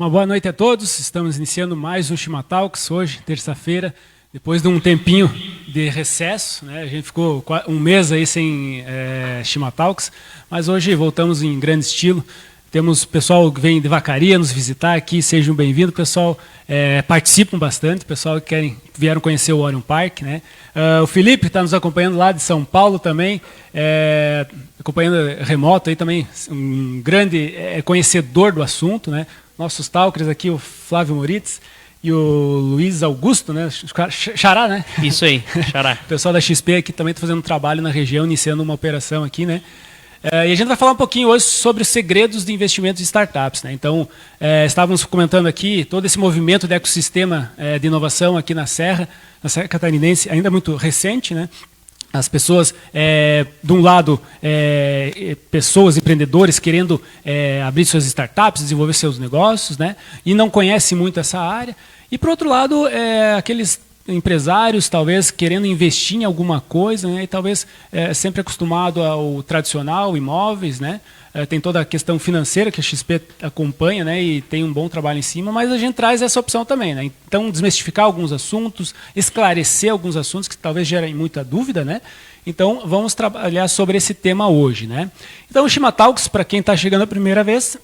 Uma boa noite a todos. Estamos iniciando mais um Shima Talks hoje, terça-feira, depois de um tempinho de recesso, né? A gente ficou um mês aí sem Shima Talks, mas hoje voltamos em grande estilo. Temos pessoal que vem de Vacaria nos visitar aqui, sejam bem-vindos. Pessoal, participam bastante, pessoal que vieram conhecer o Orion Park, né? O Felipe está nos acompanhando lá de São Paulo também, acompanhando remoto aí também, um grande conhecedor do assunto, né? Nossos talkers aqui, o Flávio Moritz e o Luiz Augusto, né? Xará, né? Isso aí, Xará. O pessoal da XP aqui também está fazendo um trabalho na região, iniciando uma operação aqui, né? E a gente vai falar um pouquinho hoje sobre os segredos de investimentos em startups, né? Então, estávamos comentando aqui todo esse movimento de ecossistema de inovação aqui na Serra Catarinense, ainda muito recente, né? As pessoas, de um lado, pessoas, empreendedores querendo abrir suas startups, desenvolver seus negócios, né? E não conhecem muito essa área. E, por outro lado, aqueles empresários, talvez, querendo investir em alguma coisa, né? E talvez sempre acostumado ao tradicional, imóveis, né? Tem toda a questão financeira que a XP acompanha, né? E tem um bom trabalho em cima, mas a gente traz essa opção também, né? Então, desmistificar alguns assuntos, esclarecer alguns assuntos que talvez gerem muita dúvida, né? Então, vamos trabalhar sobre esse tema hoje, né? Então, o Shima Talks, para quem está chegando a primeira vez,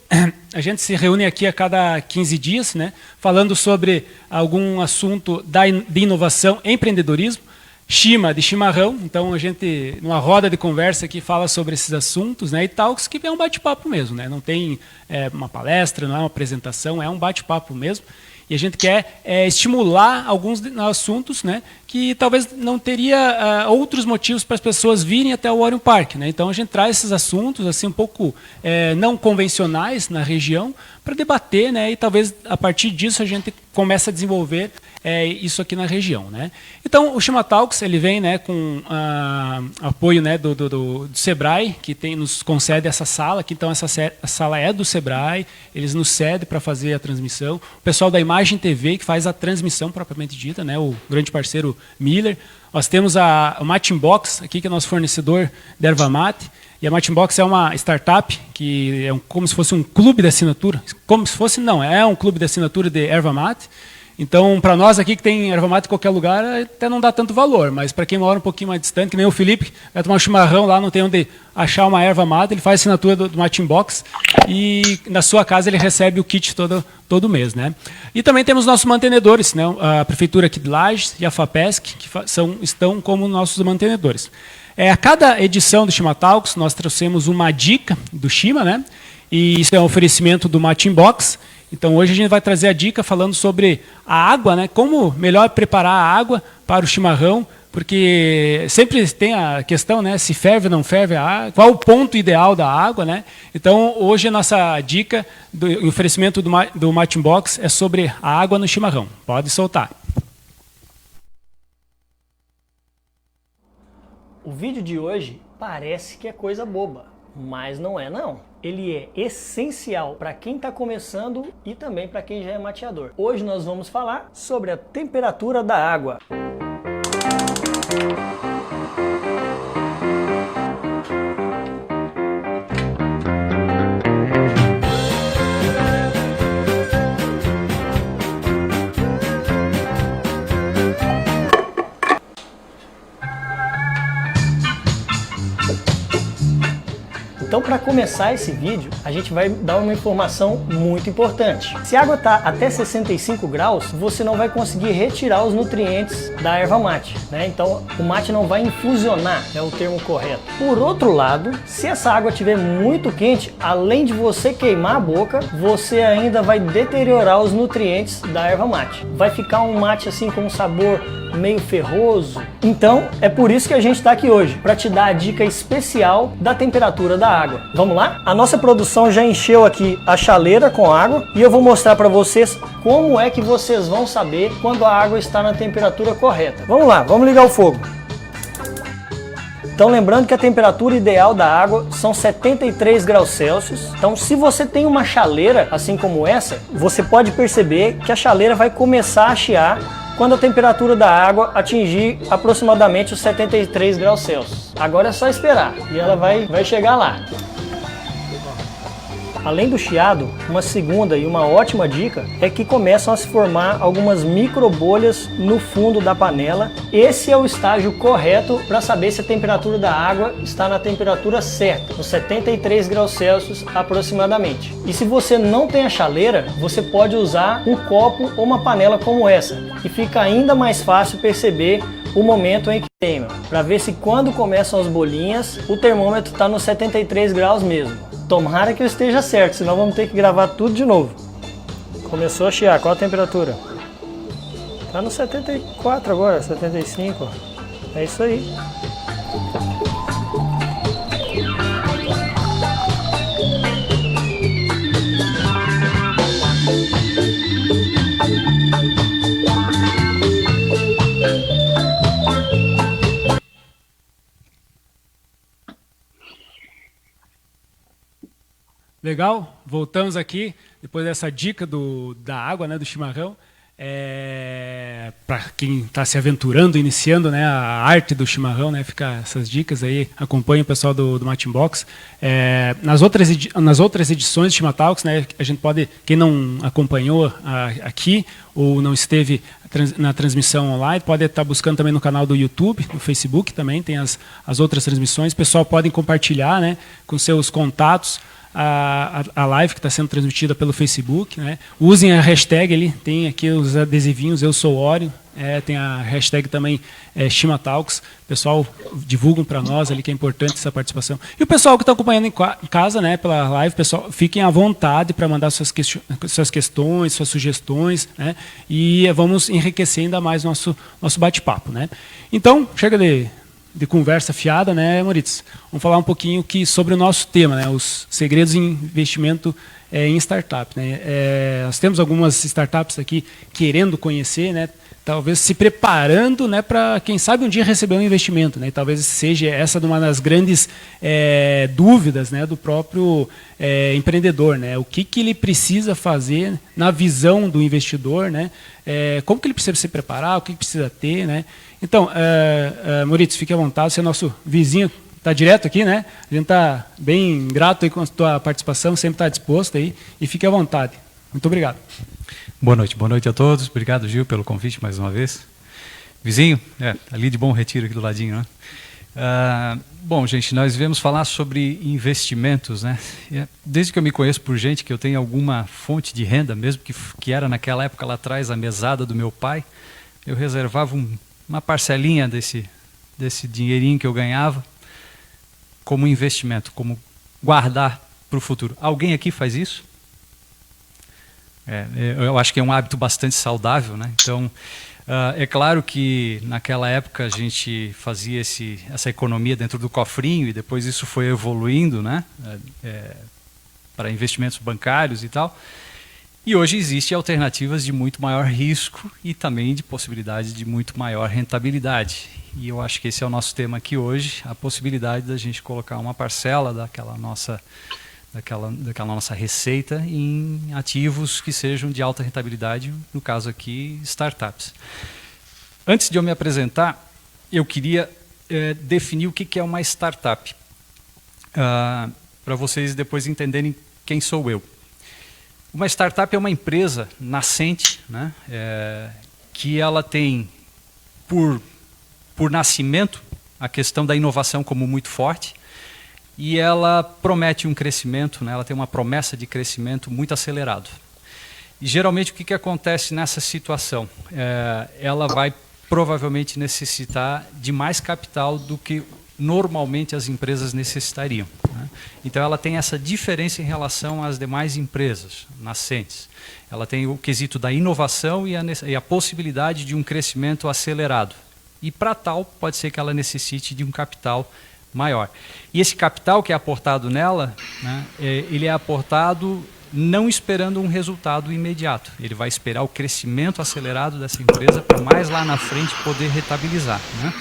a gente se reúne aqui a cada 15 dias, né? Falando sobre algum assunto de inovação e empreendedorismo. Shima, de chimarrão, então a gente, numa roda de conversa aqui, fala sobre esses assuntos, né? E Talks, que é um bate-papo mesmo, né? Não tem uma palestra, não é uma apresentação, é um bate-papo mesmo. E a gente quer estimular alguns assuntos, né, que talvez não teria outros motivos para as pessoas virem até o Orion Park, né? Então a gente traz esses assuntos assim um pouco não convencionais na região para debater, né? E talvez a partir disso a gente comece a desenvolver isso aqui na região, né? Então o Shima Talks ele vem, né, com apoio, né, do Sebrae, que nos concede essa sala aqui. Então essa sala é do Sebrae, eles nos cedem para fazer a transmissão. O pessoal da Imagem TV que faz a transmissão propriamente dita, né, o grande parceiro Miller. Nós temos o Matinbox aqui, que é nosso fornecedor de erva mate. E a Matinbox é uma startup que é como se fosse um clube de assinatura. Como se fosse, não, é um clube de assinatura de erva mate. Então, para nós aqui que tem erva mate em qualquer lugar, até não dá tanto valor. Mas para quem mora um pouquinho mais distante, que nem o Felipe, vai tomar um chimarrão lá, não tem onde achar uma erva mate, ele faz a assinatura do Matinbox e na sua casa ele recebe o kit todo mês, né? E também temos nossos mantenedores, né? A Prefeitura aqui de Lages e a FAPESC, que estão como nossos mantenedores. A cada edição do Shima Talks, nós trouxemos uma dica do Shima, né? E isso é um oferecimento do Matinbox. Então, hoje a gente vai trazer a dica falando sobre a água, né? Como melhor preparar a água para o chimarrão, porque sempre tem a questão, né? Se ferve ou não ferve a água, qual o ponto ideal da água, né? Então, hoje a nossa dica do oferecimento do Matinbox é sobre a água no chimarrão. Pode soltar. O vídeo de hoje parece que é coisa boba, mas não é não. Ele é essencial para quem está começando e também para quem já é mateador. Hoje nós vamos falar sobre a temperatura da água. Então, para começar esse vídeo, a gente vai dar uma informação muito importante. Se a água está até 65 graus, você não vai conseguir retirar os nutrientes da erva mate, né? Então, o mate não vai infusionar, é o termo correto. Por outro lado, se essa água estiver muito quente, além de você queimar a boca, você ainda vai deteriorar os nutrientes da erva mate. Vai ficar um mate assim com um sabor meio ferroso. Então, é por isso que a gente está aqui hoje, para te dar a dica especial da temperatura da água. Vamos lá? A nossa produção já encheu aqui a chaleira com água e eu vou mostrar para vocês como é que vocês vão saber quando a água está na temperatura correta. Vamos lá, vamos ligar o fogo. Então, lembrando que a temperatura ideal da água são 73 graus Celsius. Então, se você tem uma chaleira assim como essa, você pode perceber que a chaleira vai começar a chiar quando a temperatura da água atingir aproximadamente os 73 graus Celsius. Agora é só esperar e ela vai chegar lá. Além do chiado, uma segunda e uma ótima dica é que começam a se formar algumas microbolhas no fundo da panela. Esse é o estágio correto para saber se a temperatura da água está na temperatura certa, nos 73 graus Celsius aproximadamente. E se você não tem a chaleira, você pode usar um copo ou uma panela como essa, e fica ainda mais fácil perceber o momento em que queima, para ver se quando começam as bolinhas, o termômetro está nos 73 graus mesmo. Tomara que eu esteja certo, senão vamos ter que gravar tudo de novo. Começou a chiar, qual a temperatura? Está no 74 agora, 75, é isso aí. Legal, voltamos aqui, depois dessa dica da água, né, do chimarrão. Para quem está se aventurando, iniciando, né, a arte do chimarrão, né, fica essas dicas aí, acompanhe o pessoal do Matin Box. Nas outras edições de Chimatalks, né, a gente pode, quem não acompanhou aqui ou não esteve na transmissão online, pode estar buscando também no canal do YouTube, no Facebook também, tem as outras transmissões. O pessoal pode compartilhar, né, com seus contatos a live que está sendo transmitida pelo Facebook, né? Usem a hashtag ali, tem aqui os adesivinhos, eu sou Ório, tem a hashtag também Chimatalks, pessoal divulgam para nós ali que é importante essa participação. E o pessoal que está acompanhando em casa, né, pela live, pessoal, fiquem à vontade para mandar suas questões, suas sugestões, né? E vamos enriquecer ainda mais nosso bate-papo, né? Então, chega de conversa fiada, né, Moritz? Vamos falar um pouquinho sobre o nosso tema, né, os segredos em investimento em startup, né? Nós temos algumas startups aqui querendo conhecer, né, talvez se preparando, né, para, quem sabe, um dia receber um investimento, né? E talvez seja essa uma das grandes dúvidas, né, do próprio empreendedor, né? O que ele precisa fazer na visão do investidor, né? Como que ele precisa se preparar, o que precisa ter, né? Então, Moritz, fique à vontade, você é nosso vizinho, está direto aqui, né? A gente está bem grato aí com a tua participação, sempre está disposto aí, e fique à vontade. Muito obrigado. Boa noite a todos. Obrigado, Gil, pelo convite mais uma vez. Vizinho, ali de Bom Retiro, aqui do ladinho, né? Bom, gente, nós viemos falar sobre investimentos, né? Desde que eu me conheço por gente que eu tenho alguma fonte de renda, mesmo que era naquela época lá atrás a mesada do meu pai, eu reservava uma parcelinha desse dinheirinho que eu ganhava como investimento, como guardar para o futuro. Alguém aqui faz isso? Eu acho que é um hábito bastante saudável, né? Então, é claro que naquela época a gente fazia essa economia dentro do cofrinho e depois isso foi evoluindo, né? Para investimentos bancários e tal. E hoje existem alternativas de muito maior risco e também de possibilidade de muito maior rentabilidade. E eu acho que esse é o nosso tema aqui hoje, a possibilidade da gente colocar uma parcela daquela nossa receita em ativos que sejam de alta rentabilidade, no caso aqui, startups. Antes de eu me apresentar, eu queria definir o que é uma startup, para vocês depois entenderem quem sou eu. Uma startup é uma empresa nascente, né, que ela tem, por nascimento, a questão da inovação como muito forte, e ela promete um crescimento, né, ela tem uma promessa de crescimento muito acelerado. E geralmente o que acontece nessa situação? Ela vai provavelmente necessitar de mais capital do que normalmente as empresas necessitariam, né? Então ela tem essa diferença em relação às demais empresas nascentes. Ela tem o quesito da inovação e a possibilidade de um crescimento acelerado. E para tal, pode ser que ela necessite de um capital maior. E esse capital que é aportado nela, né, ele é aportado não esperando um resultado imediato. Ele vai esperar o crescimento acelerado dessa empresa para mais lá na frente poder rentabilizar, né?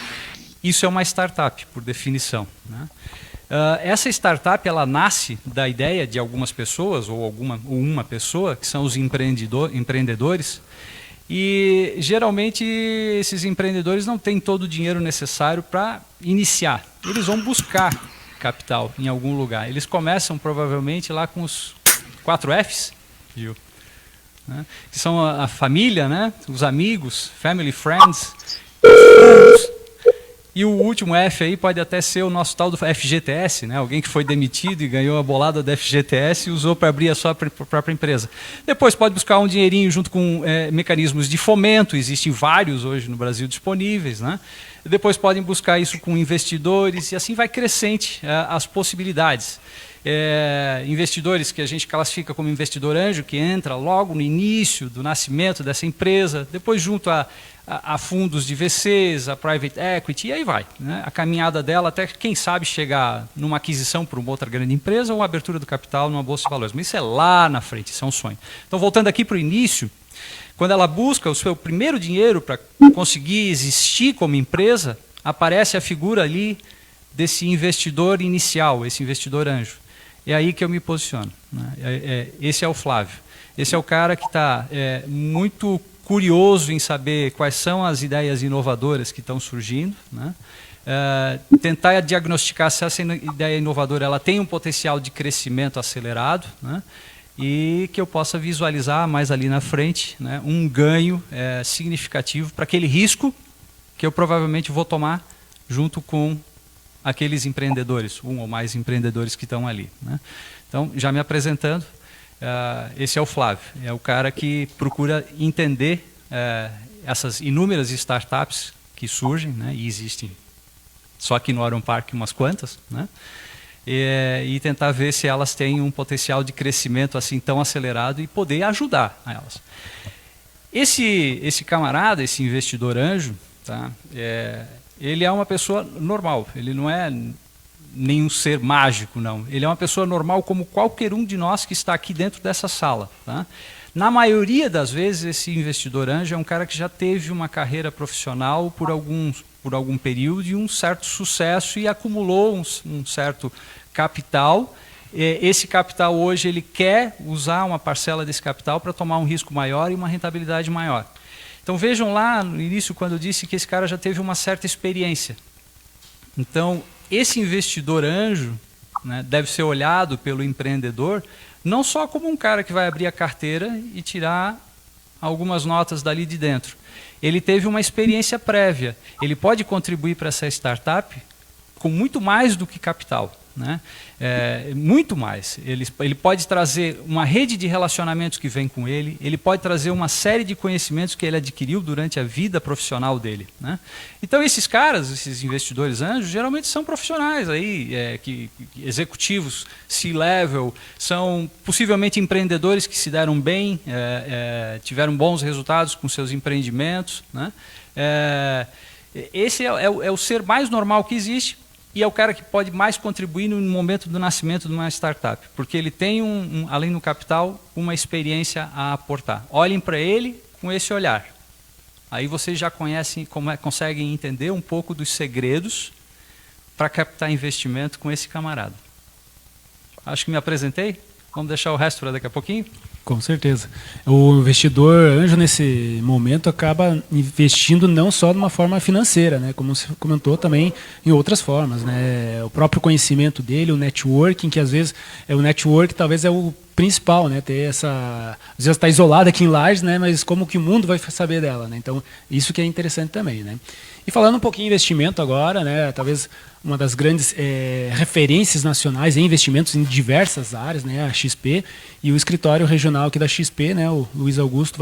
Isso é uma startup, por definição, né? Essa startup ela nasce da ideia de algumas pessoas, ou uma pessoa, que são os empreendedores, e geralmente esses empreendedores não têm todo o dinheiro necessário para iniciar. Eles vão buscar capital em algum lugar. Eles começam provavelmente lá com os 4 Fs, Gil, né? Que são a família, né? Os amigos, family, friends, e o último F aí pode até ser o nosso tal do FGTS, né? Alguém que foi demitido e ganhou a bolada do FGTS e usou para abrir a sua própria empresa. Depois pode buscar um dinheirinho junto com mecanismos de fomento, existem vários hoje no Brasil disponíveis, né? Depois podem buscar isso com investidores e assim vai crescente as possibilidades. Investidores que a gente classifica como investidor anjo, que entra logo no início do nascimento dessa empresa, depois junto a fundos de VCs, a private equity, e aí vai, né? A caminhada dela até, quem sabe, chegar numa aquisição por uma outra grande empresa ou abertura do capital numa bolsa de valores. Mas isso é lá na frente, isso é um sonho. Então, voltando aqui para o início, quando ela busca o seu primeiro dinheiro para conseguir existir como empresa, aparece a figura ali desse investidor inicial, esse investidor anjo. É aí que eu me posiciono, né? Esse é o Flávio. Esse é o cara que está muito curioso em saber quais são as ideias inovadoras que estão surgindo, né? Tentar diagnosticar se essa ideia inovadora ela tem um potencial de crescimento acelerado, né? E que eu possa visualizar mais ali na frente, né, um ganho significativo para aquele risco que eu provavelmente vou tomar junto com aqueles empreendedores, um ou mais empreendedores que estão ali, né? Então, já me apresentando, esse é o Flávio, é o cara que procura entender essas inúmeras startups que surgem, né, e existem só aqui no Aurum Park umas quantas, né? E tentar ver se elas têm um potencial de crescimento assim tão acelerado e poder ajudar a elas. Esse camarada, esse investidor anjo, tá? Ele é uma pessoa normal, ele não é nenhum ser mágico, não. Ele é uma pessoa normal como qualquer um de nós que está aqui dentro dessa sala, tá? Na maioria das vezes, esse investidor anjo é um cara que já teve uma carreira profissional por algum período e um certo sucesso e acumulou um certo capital. Esse capital hoje ele quer usar uma parcela desse capital para tomar um risco maior e uma rentabilidade maior. Então vejam lá no início quando eu disse que esse cara já teve uma certa experiência. Então esse investidor anjo, né, deve ser olhado pelo empreendedor não só como um cara que vai abrir a carteira e tirar algumas notas dali de dentro. Ele teve uma experiência prévia. Ele pode contribuir para essa startup com muito mais do que capital, né? Muito mais. Ele pode trazer uma rede de relacionamentos que vem com ele, ele pode trazer uma série de conhecimentos que ele adquiriu durante a vida profissional dele, né? Então esses caras, esses investidores anjos, geralmente são profissionais aí, executivos, C-level, são possivelmente empreendedores que se deram bem, tiveram bons resultados com seus empreendimentos, né? Esse é o ser mais normal que existe. E é o cara que pode mais contribuir no momento do nascimento de uma startup, porque ele tem, além do capital, uma experiência a aportar. Olhem para ele com esse olhar. Aí vocês já conhecem, conseguem entender um pouco dos segredos para captar investimento com esse camarada. Acho que me apresentei. Vamos deixar o resto para daqui a pouquinho? Com certeza. O investidor anjo, nesse momento, acaba investindo não só de uma forma financeira, né? Como você comentou, também em outras formas, né? O próprio conhecimento dele, o networking, que às vezes o network talvez é o principal, né? Ter essa... Às vezes está isolado aqui em Lages, né? Mas como que o mundo vai saber dela, né? Então, isso que é interessante também, né? E falando um pouquinho de investimento agora, né? Talvez uma das grandes referências nacionais em investimentos em diversas áreas, né? A XP e o escritório regional aqui da XP, né? O Luiz Augusto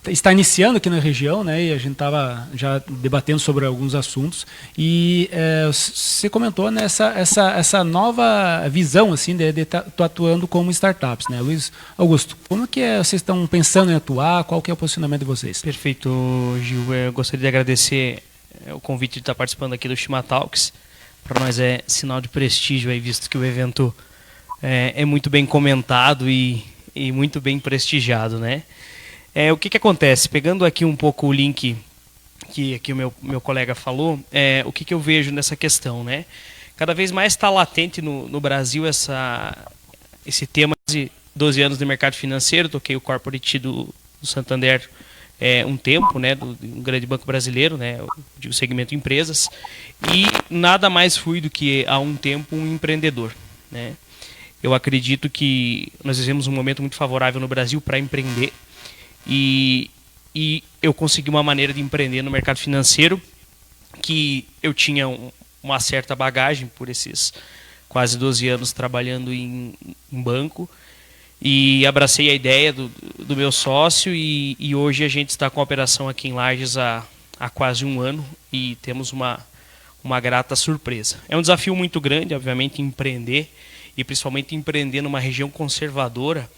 está iniciando aqui na região, né? E a gente estava já debatendo sobre alguns assuntos e você comentou nessa essa nova visão assim de estar atuando como startups, né? Luiz Augusto, como que vocês estão pensando em atuar? Qual que é o posicionamento de vocês? Perfeito, Gil. Eu gostaria de agradecer o convite de estar participando aqui do Shima Talks. Para nós é sinal de prestígio aí, visto que o evento é muito bem comentado e muito bem prestigiado, né? O que acontece? Pegando aqui um pouco o link que aqui o meu colega falou, o que eu vejo nessa questão, né? Cada vez mais está latente no Brasil esse tema de 12 anos de mercado financeiro. Toquei o corporate do Santander um tempo, né, do grande banco brasileiro, né, do segmento empresas, e nada mais fui do que há um tempo um empreendedor, né? Eu acredito que nós vivemos um momento muito favorável no Brasil para empreender e eu consegui uma maneira de empreender no mercado financeiro que eu tinha uma certa bagagem por esses quase 12 anos trabalhando em banco e abracei a ideia do meu sócio e hoje a gente está com a operação aqui em Lages há quase um ano e temos uma grata surpresa. É um desafio muito grande, obviamente, empreender e principalmente empreender numa região conservadora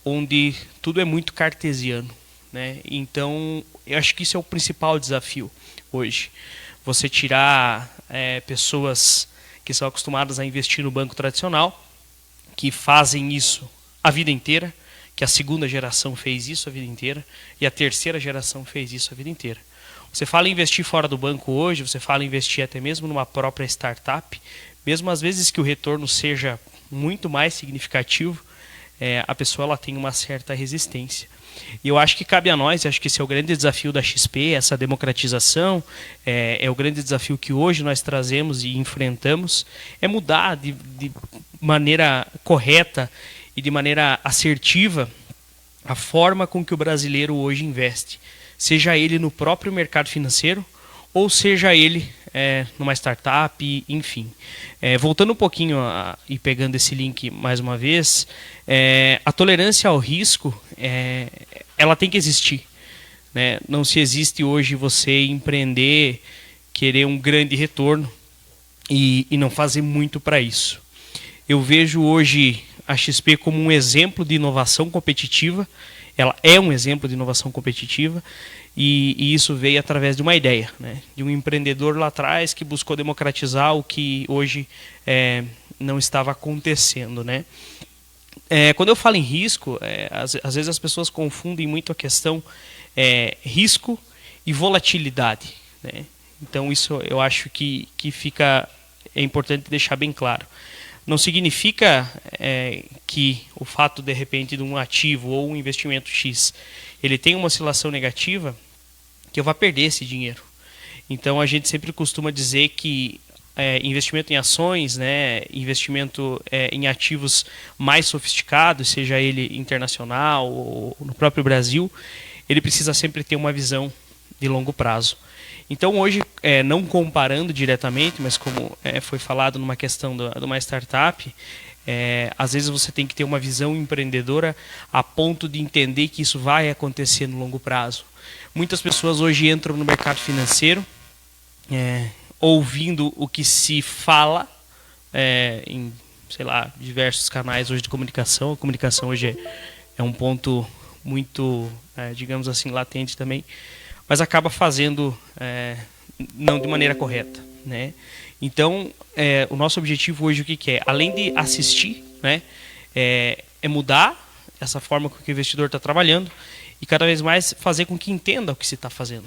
onde tudo é muito cartesiano, né? Então, eu acho que isso é o principal desafio hoje. Você tirar pessoas que são acostumadas a investir no banco tradicional, que fazem isso a vida inteira, que a segunda geração fez isso a vida inteira e a terceira geração fez isso a vida inteira. Você fala em investir fora do banco hoje, você fala em investir até mesmo numa própria startup, mesmo às vezes que o retorno seja muito mais significativo, a pessoa ela tem uma certa resistência. E eu acho que cabe a nós, acho que esse é o grande desafio da XP, essa democratização, é o grande desafio que hoje nós trazemos e enfrentamos, é mudar de maneira correta e de maneira assertiva a forma com que o brasileiro hoje investe. Seja ele no próprio mercado financeiro ou seja ele numa startup, enfim. Voltando um pouquinho e pegando esse link mais uma vez, a tolerância ao risco, ela tem que existir, né? Não se existe hoje você empreender, querer um grande retorno e não fazer muito para isso. Eu vejo hoje a XP como um exemplo de inovação competitiva. Ela é um exemplo de inovação competitiva e isso veio através de uma ideia, né? De um empreendedor lá atrás que buscou democratizar o que hoje não estava acontecendo, né? Quando eu falo em risco, às vezes as pessoas confundem muito a questão risco e volatilidade, né? Então isso eu acho que é importante deixar bem claro. Não significa que o fato, de repente, de um ativo ou um investimento X, ele tem uma oscilação negativa, que eu vá perder esse dinheiro. Então, a gente sempre costuma dizer que investimento em ações, né, investimento em ativos mais sofisticados, seja ele internacional ou no próprio Brasil, ele precisa sempre ter uma visão de longo prazo. Então hoje, não comparando diretamente, mas como foi falado numa questão de uma startup, às vezes você tem que ter uma visão empreendedora a ponto de entender que isso vai acontecer no longo prazo. Muitas pessoas hoje entram no mercado financeiro ouvindo o que se fala em, sei lá, diversos canais hoje de comunicação. A comunicação hoje é um ponto muito, digamos assim, latente também, mas acaba fazendo não de maneira correta, né? Então, o nosso objetivo hoje o que é? Além de assistir, né, é mudar essa forma com que o investidor está trabalhando e cada vez mais fazer com que entenda o que se está fazendo,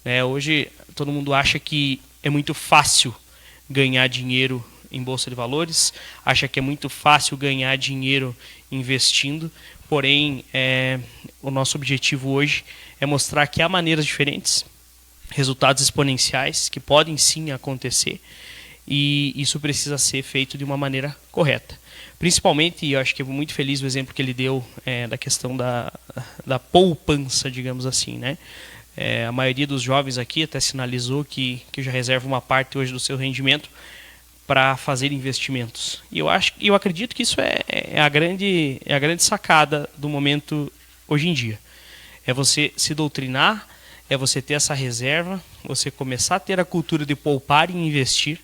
né? Hoje, todo mundo acha que é muito fácil ganhar dinheiro em bolsa de valores, acha que é muito fácil ganhar dinheiro investindo, porém, o nosso objetivo hoje é mostrar que há maneiras diferentes, resultados exponenciais que podem sim acontecer e isso precisa ser feito de uma maneira correta. Principalmente, eu acho que é muito feliz o exemplo que ele deu da questão da poupança, digamos assim, né? A maioria dos jovens aqui até sinalizou que já reserva uma parte hoje do seu rendimento para fazer investimentos. E eu acredito que isso é a grande sacada do momento hoje em dia. É você se doutrinar, é você ter essa reserva, você começar a ter a cultura de poupar e investir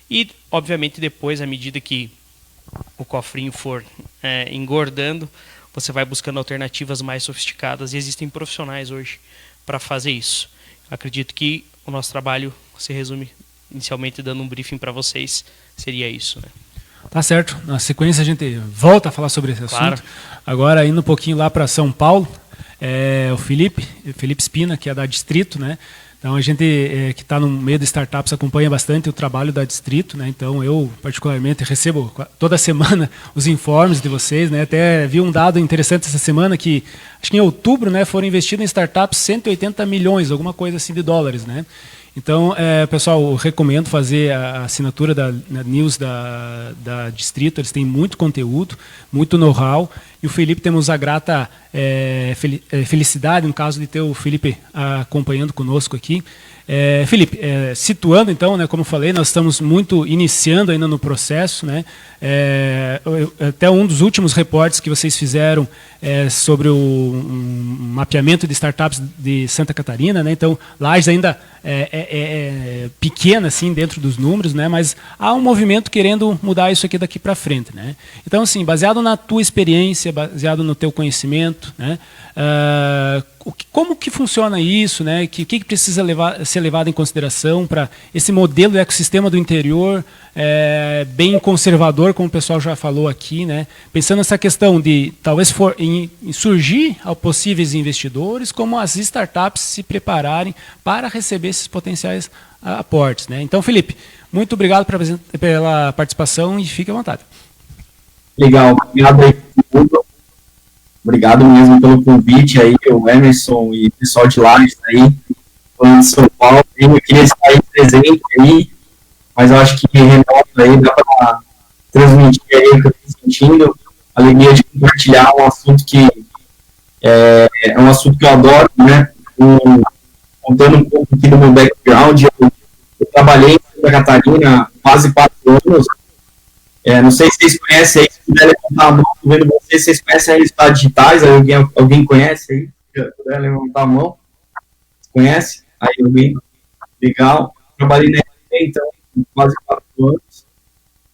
e, obviamente, depois, à medida que o cofrinho for engordando, você vai buscando alternativas mais sofisticadas e existem profissionais hoje para fazer isso. Eu acredito que o nosso trabalho se resume, inicialmente dando um briefing para vocês, seria isso, né? Tá certo. Na sequência a gente volta a falar sobre esse assunto. Claro. Agora, indo um pouquinho lá para São Paulo, o Felipe Spina, que é da Distrito, né? Então a gente que está no meio de startups acompanha bastante o trabalho da Distrito, né? Então eu particularmente recebo toda semana os informes de vocês, né? Até vi um dado interessante essa semana que acho que em outubro, né, foram investidos em startups 180 milhões, alguma coisa assim de dólares, né? Então, pessoal, eu recomendo fazer a assinatura da news da Distrito. Eles têm muito conteúdo, muito know-how. E o Felipe, temos a grata felicidade, no caso, de ter o Felipe acompanhando conosco aqui. Felipe, situando então, né, como eu falei, nós estamos muito iniciando ainda no processo, né, até um dos últimos reportes que vocês fizeram sobre o mapeamento de startups de Santa Catarina, né, então Lages ainda é pequena assim dentro dos números, né, mas há um movimento querendo mudar isso aqui daqui para frente, né. Então, assim, baseado na tua experiência, baseado no teu conhecimento, né, como que funciona isso, né? O que precisa ser levado em consideração para esse modelo de ecossistema do interior, bem conservador, como o pessoal já falou aqui, né? Pensando nessa questão de talvez em surgir a possíveis investidores, como as startups se prepararem para receber esses potenciais aportes, né? Então, Felipe, muito obrigado pela participação e fique à vontade. Legal, obrigado aí por tudo. Obrigado mesmo pelo convite aí, o Emerson e o pessoal de Lages aí, falando de São Paulo. Eu queria estar aí presente aí, mas eu acho que remoto aí dá para transmitir aí o que eu estou sentindo, a alegria de compartilhar um assunto que é um assunto que eu adoro, né? Contando um pouco aqui do meu background, eu trabalhei em Santa Catarina há quase 4 anos. Não sei se vocês conhecem aí, se puder levantar a mão, estou vendo vocês conhecem aí resultados digitais, alguém conhece aí? Se puder levantar a mão. Conhece? Aí alguém? Legal. Trabalhei na RD, então, quase 4 anos.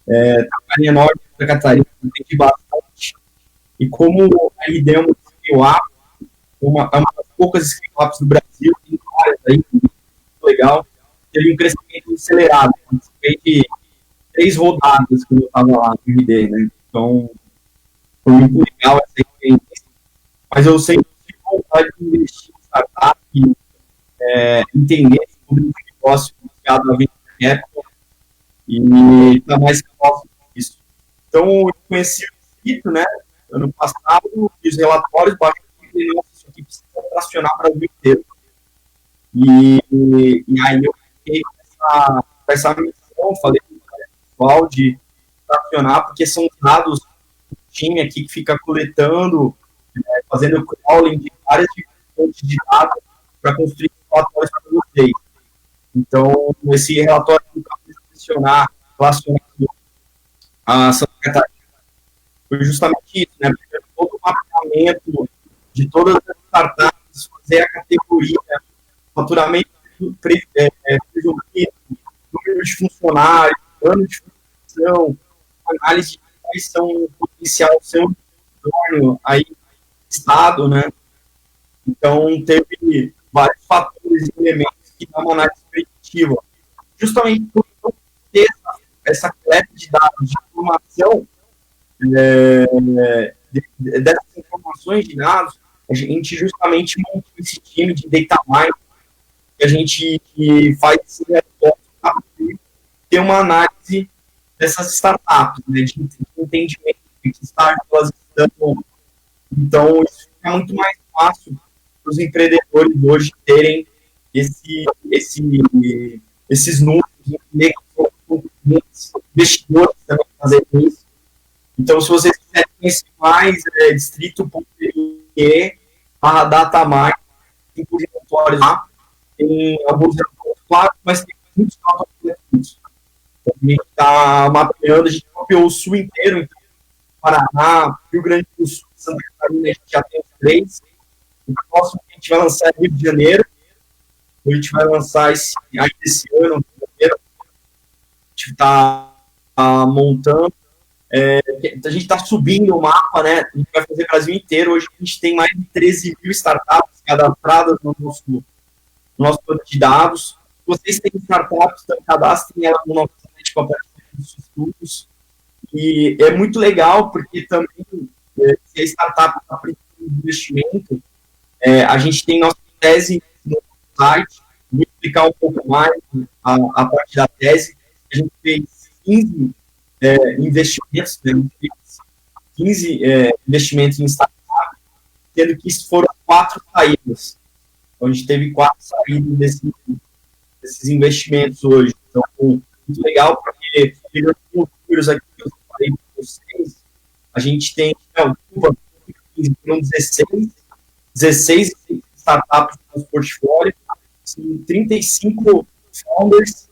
Trabalhei na Norte, Santa Catarina, entendi bastante. E como a RD é uma scale-up, uma das poucas scale-ups do Brasil, tem várias aí, muito legal, teve um crescimento acelerado. Participei de 3 rodadas quando eu estava lá no RD, né? Então, foi muito legal essa experiência. Mas eu sempre tive vontade de investir em startup, entender sobre o negócio ligado à venture capital e estar mais próximo disso. Então, eu conheci o Distrito, né? Ano passado, fiz relatórios, baixei e nossa, isso aqui precisa tracionar para o Brasil inteiro. E aí eu fiquei com essa missão, falei de tracionar, porque são dados do time aqui que fica coletando, fazendo crawling de várias fontes de dados para construir relatórios para vocês. Então, esse relatório que eu acabei de mencionar, relacionado a Santa Catarina, foi justamente isso, né? Porque todo o mapeamento de todas as startups, fazer a categoria, faturamento presumido, número de funcionários, ano de função, análise de quais são o potencial seu retorno aí estado, né? Então, teve vários fatores e elementos que dão uma análise preditiva. Justamente por não ter essa coleta de dados, de informação, dessas informações de dados, a gente justamente montou esse time de data mining, que a gente faz esse relatório para ter uma análise dessas startups, né, de entendimento de que estágio elas estão. Então, isso fica muito mais fácil para os empreendedores hoje terem esses números, entender que são investidores também fazendo isso. Então, se vocês quiserem conhecer mais, distrito.me/datamine, tem relatórios lá, tem alguns relatórios claros, mas tem muitos relatórios gratuitos. Então, a gente está mapeando, a gente mapeou o Sul inteiro, então, Paraná, Rio Grande do Sul, Santa Catarina, a gente já tem os 3. O próximo que a gente vai lançar é Rio de Janeiro. A gente vai lançar esse ano, a gente está montando. A gente está subindo o mapa, né? A gente vai fazer o Brasil inteiro. Hoje a gente tem mais de 13 mil startups cadastradas no nosso banco de dados. Se vocês têm startups, então cadastrem ela no nosso site para participar dos estudos. E é muito legal, porque também, se a startup está precisando de investimento, a gente tem nossa tese no site. Vou explicar um pouco mais a parte da tese. A gente fez 15 investimentos, né? 15 investimentos em startup, sendo que isso foram 4 saídas. Então, a gente teve 4 saídas desse desses investimentos hoje. Então, muito legal, porque pegando os números aqui que eu falei para vocês, a gente tem 16 startups no portfólio, 35 founders,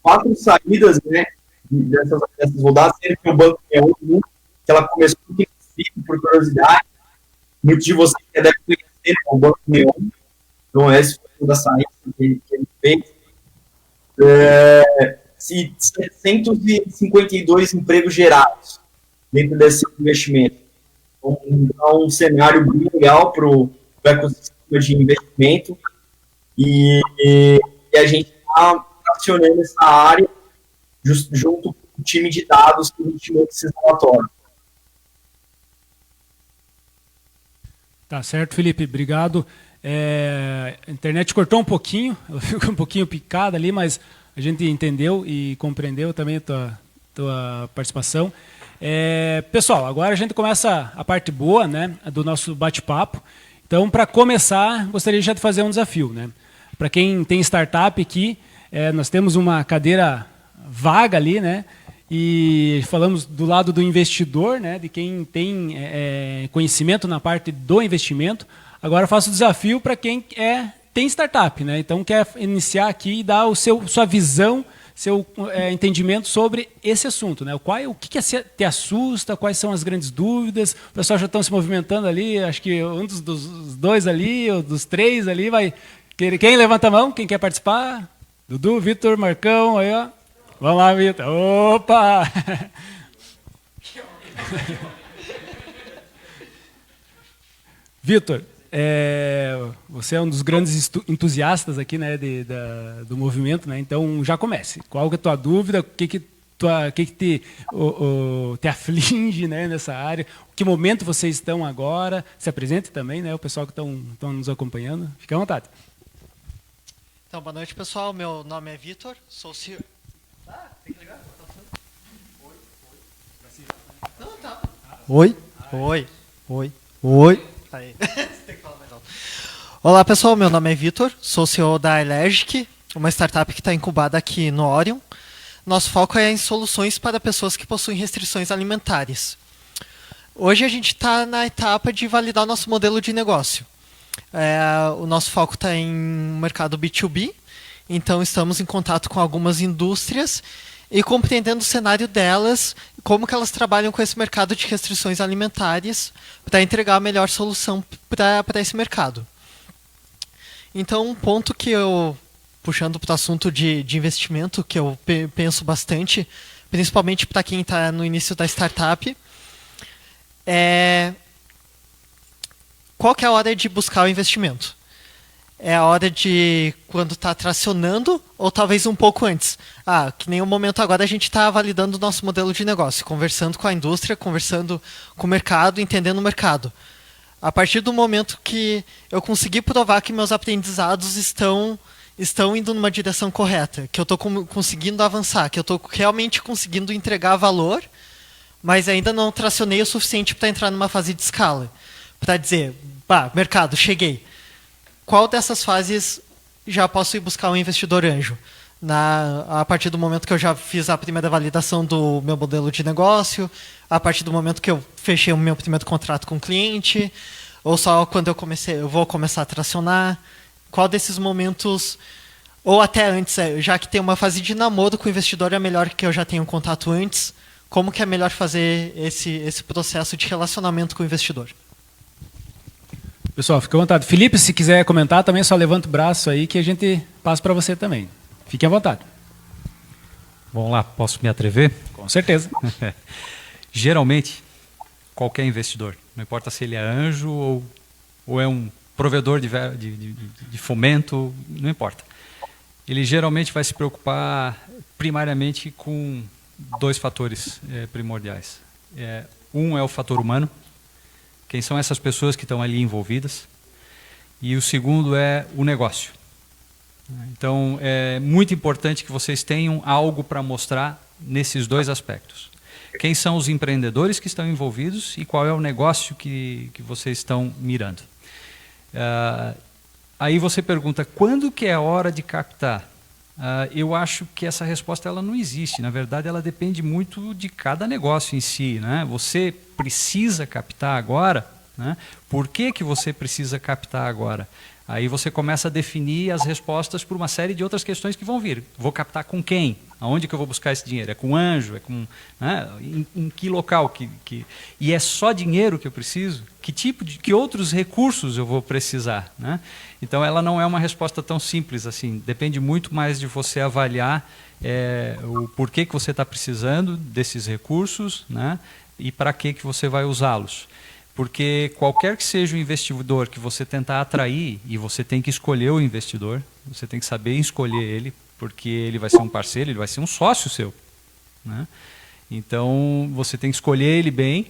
4 saídas, né, dessas rodadas, sendo que o Banco Neon, que ela começou por curiosidade, muitos de vocês já devem conhecer o Banco Neon, então essa foi uma das saídas que ele fez. 752 empregos gerados dentro desse investimento. Então, um cenário bem legal para o ecossistema de investimento e a gente está acionando essa área junto com o time de dados que a gente monta esses relatórios. Tá certo, Felipe, obrigado. A internet cortou um pouquinho, ela ficou um pouquinho picada ali, mas a gente entendeu e compreendeu também a tua participação. Pessoal, agora a gente começa a parte boa, né, do nosso bate-papo. Então, para começar, gostaria já de fazer um desafio, né? Para quem tem startup aqui, nós temos uma cadeira vaga ali, né? E falamos do lado do investidor, né, de quem tem conhecimento na parte do investimento. Agora eu faço o desafio para quem tem startup, né? Então quer iniciar aqui e dar sua visão, seu entendimento sobre esse assunto, né? O que te assusta, quais são as grandes dúvidas? O pessoal já estão se movimentando ali, acho que um dos dois ali, ou dos três ali vai... Quem levanta a mão? Quem quer participar? Dudu, Vitor, Marcão, aí ó. Vamos lá, Vitor. Opa! Vitor, você é um dos grandes entusiastas aqui, né, do movimento, né? Então já comece. Qual que é a tua dúvida? O que te aflige, né, nessa área? Que momento vocês estão agora? Se apresente também, né? O pessoal que estão nos acompanhando. Fique à vontade. Então, boa noite, pessoal. Meu nome é Vitor, sou CEO... tem que ligar? Não, tá. Oi. Aí. Tem que falar mais alto. Olá, pessoal. Meu nome é Vitor, sou CEO da Allergic, uma startup que está incubada aqui no Orion. Nosso foco é em soluções para pessoas que possuem restrições alimentares. Hoje a gente está na etapa de validar o nosso modelo de negócio. O nosso foco está em mercado B2B, então estamos em contato com algumas indústrias e compreendendo o cenário delas, como que elas trabalham com esse mercado de restrições alimentares para entregar a melhor solução para esse mercado. Então, um ponto que eu, puxando para o assunto de investimento, que eu penso bastante, principalmente para quem está no início da startup, qual que é a hora de buscar o investimento? É a hora de quando está tracionando ou talvez um pouco antes? Que nem o momento agora a gente está validando o nosso modelo de negócio, conversando com a indústria, conversando com o mercado, entendendo o mercado. A partir do momento que eu consegui provar que meus aprendizados estão indo numa direção correta, que eu estou conseguindo avançar, que eu estou realmente conseguindo entregar valor, mas ainda não tracionei o suficiente para entrar numa fase de escala. Para dizer, mercado, cheguei. Qual dessas fases já posso ir buscar um investidor anjo? A partir do momento que eu já fiz a primeira validação do meu modelo de negócio, a partir do momento que eu fechei o meu primeiro contrato com o cliente, ou só quando eu vou começar a tracionar? Qual desses momentos, ou até antes, já que tem uma fase de namoro com o investidor, é melhor que eu já tenha um contato antes? Como que é melhor fazer esse processo de relacionamento com o investidor? Pessoal, fique à vontade. Felipe, se quiser comentar, também só levanta o braço aí que a gente passa para você também. Fique à vontade. Vamos lá, posso me atrever? Com certeza. Geralmente, qualquer investidor, não importa se ele é anjo ou é um provedor de fomento, não importa. Ele geralmente vai se preocupar primariamente com 2 fatores primordiais. Um é o fator humano, quem são essas pessoas que estão ali envolvidas, e o segundo é o negócio. Então, é muito importante que vocês tenham algo para mostrar nesses 2 aspectos. Quem são os empreendedores que estão envolvidos e qual é o negócio que vocês estão mirando. Aí você pergunta, quando que é a hora de captar? Eu acho que essa resposta ela não existe. Na verdade, ela depende muito de cada negócio em si, né? Você precisa captar agora, né? Por que você precisa captar agora? Aí você começa a definir as respostas por uma série de outras questões que vão vir. Vou captar com quem? Aonde que eu vou buscar esse dinheiro? É com anjo? É com, né? Em que local? E é só dinheiro que eu preciso? Que outros recursos eu vou precisar? Né? Então ela não é uma resposta tão simples assim. Depende muito mais de você avaliar o porquê que você está precisando desses recursos, né? E para que você vai usá-los. Porque qualquer que seja o investidor que você tentar atrair, e você tem que escolher o investidor, você tem que saber escolher ele, porque ele vai ser um parceiro, ele vai ser um sócio seu. Né? Então, você tem que escolher ele bem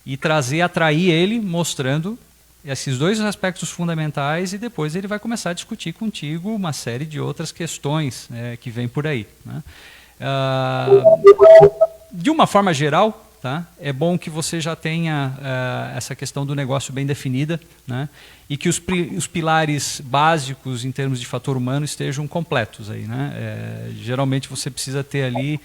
e atrair ele, mostrando esses dois aspectos fundamentais, e depois ele vai começar a discutir contigo uma série de outras questões que vêm por aí. Né? De uma forma geral, tá? É bom que você já tenha essa questão do negócio bem definida, né? E que os pilares básicos em termos de fator humano estejam completos. Aí, né? Geralmente você precisa ter ali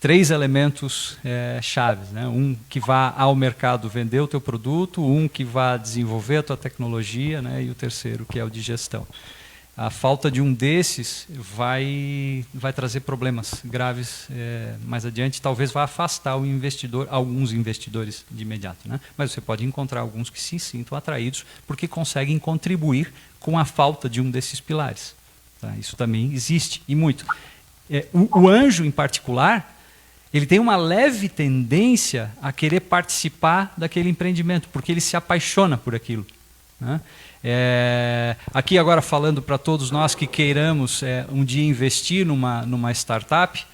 3 elementos chaves. Né? Um que vá ao mercado vender o teu produto, um que vá desenvolver a tua tecnologia, né? E o terceiro que é o de gestão. A falta de um desses vai trazer problemas graves mais adiante, talvez vá afastar o investidor, alguns investidores de imediato. Né? Mas você pode encontrar alguns que se sintam atraídos porque conseguem contribuir com a falta de um desses pilares. Tá? Isso também existe, e muito. O anjo, em particular, ele tem uma leve tendência a querer participar daquele empreendimento, porque ele se apaixona por aquilo. Né? Aqui agora falando para todos nós que queiramos um dia investir numa startup,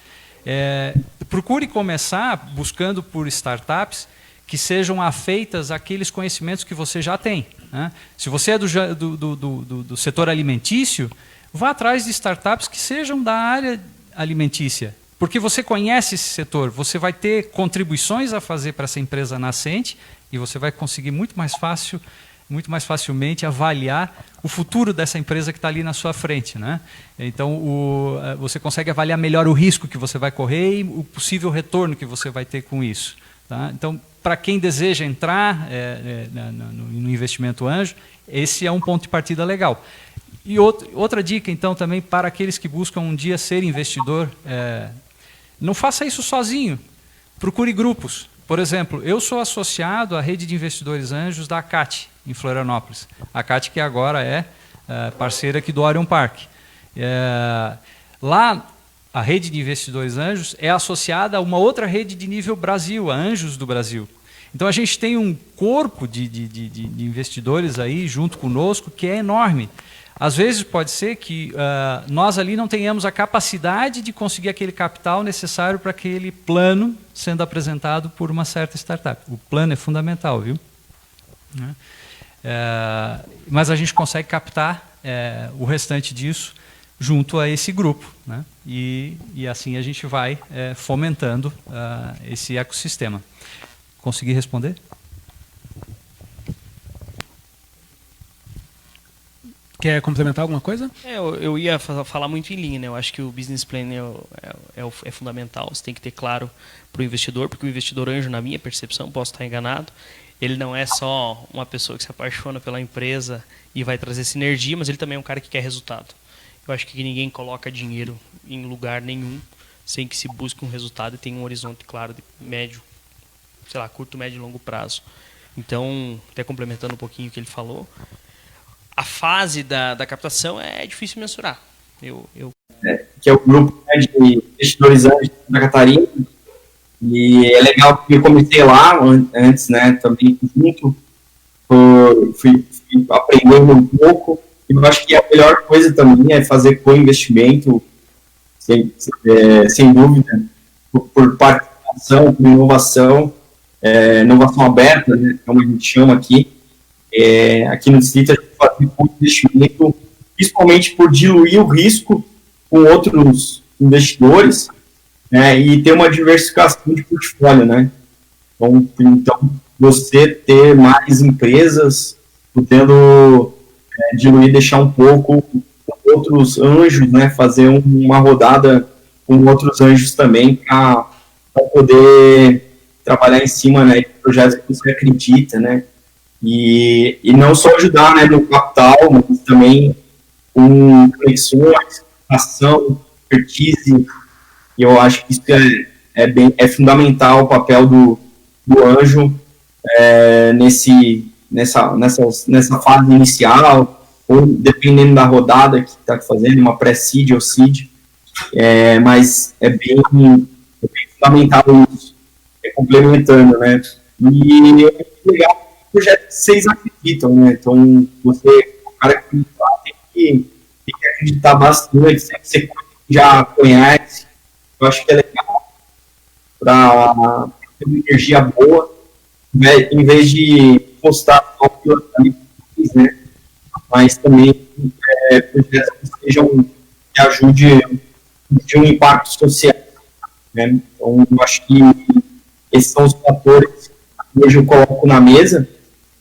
procure começar buscando por startups que sejam afeitas àqueles conhecimentos que você já tem. Né? Se você é do setor alimentício, vá atrás de startups que sejam da área alimentícia, porque você conhece esse setor, você vai ter contribuições a fazer para essa empresa nascente e você vai conseguir muito mais facilmente avaliar o futuro dessa empresa que está ali na sua frente. Né? Então, você consegue avaliar melhor o risco que você vai correr e o possível retorno que você vai ter com isso. Tá? Então, para quem deseja entrar no investimento anjo, esse é um ponto de partida legal. E outra dica, então, também para aqueles que buscam um dia ser investidor, não faça isso sozinho, procure grupos. Por exemplo, eu sou associado à rede de investidores anjos da ACAT, em Florianópolis. A ACAT que agora é parceira aqui do Orion Park. Lá, a rede de investidores anjos é associada a uma outra rede de nível Brasil, a Anjos do Brasil. Então a gente tem um corpo de investidores aí junto conosco que é enorme. Às vezes pode ser que nós ali não tenhamos a capacidade de conseguir aquele capital necessário para aquele plano sendo apresentado por uma certa startup. O plano é fundamental, viu? Mas a gente consegue captar o restante disso junto a esse grupo. Né? E assim a gente vai fomentando esse ecossistema. Consegui responder? Quer complementar alguma coisa? Eu ia falar muito em linha, né? Eu acho que o business plan é fundamental. Você tem que ter claro para o investidor, porque o investidor anjo, na minha percepção, posso estar enganado, ele não é só uma pessoa que se apaixona pela empresa e vai trazer sinergia, mas ele também é um cara que quer resultado. Eu acho que ninguém coloca dinheiro em lugar nenhum sem que se busque um resultado e tenha um horizonte claro de médio, sei lá, curto, médio e longo prazo. Então, até complementando um pouquinho o que ele falou, a fase da captação é difícil mensurar. Que é o grupo de investidores anjos de Santa Catarina. E é legal que eu comecei lá antes, né, também junto, fui aprendendo um pouco. E eu acho que a melhor coisa também é fazer co-investimento, sem dúvida, por participação, por inovação aberta, né, como a gente chama aqui. Aqui no distrito a gente faz investimento, principalmente por diluir o risco com outros investidores, né, e ter uma diversificação de portfólio, né? Então você ter mais empresas, podendo diluir, deixar um pouco outros anjos, né, fazer uma rodada com outros anjos também para poder trabalhar em cima, né, de projetos que você acredita, né, e não só ajudar, né, no capital, mas também com conexões, ação, expertise. E eu acho que isso é fundamental, o papel do anjo nessa fase inicial, ou dependendo da rodada que está fazendo, uma pré-seed ou seed, mas é bem fundamental isso, complementando, né? E é legal o projeto que vocês acreditam, né? Então, o cara que tem que acreditar bastante, você já conhece, eu acho que é legal para ter uma energia boa, né? Em vez de postar só pela né? Mas também projetos que sejam, que ajudem de um impacto social, né? Então, eu acho que esses são os fatores que hoje eu coloco na mesa,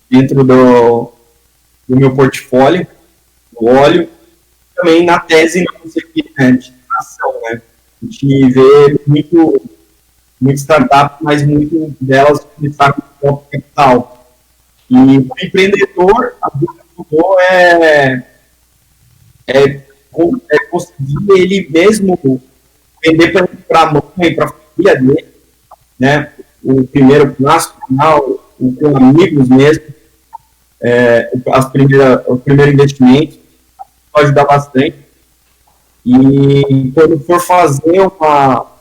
dentro do meu portfólio, do óleo, também na tese né, de ação, né? A gente vê muito startup, mas muito delas começaram com o próprio capital. E o empreendedor, a dúvida é conseguir ele mesmo vender para a mãe, para a família dele, né? O primeiro passo, com amigos mesmo, o primeiro investimento pode ajudar bastante. E quando for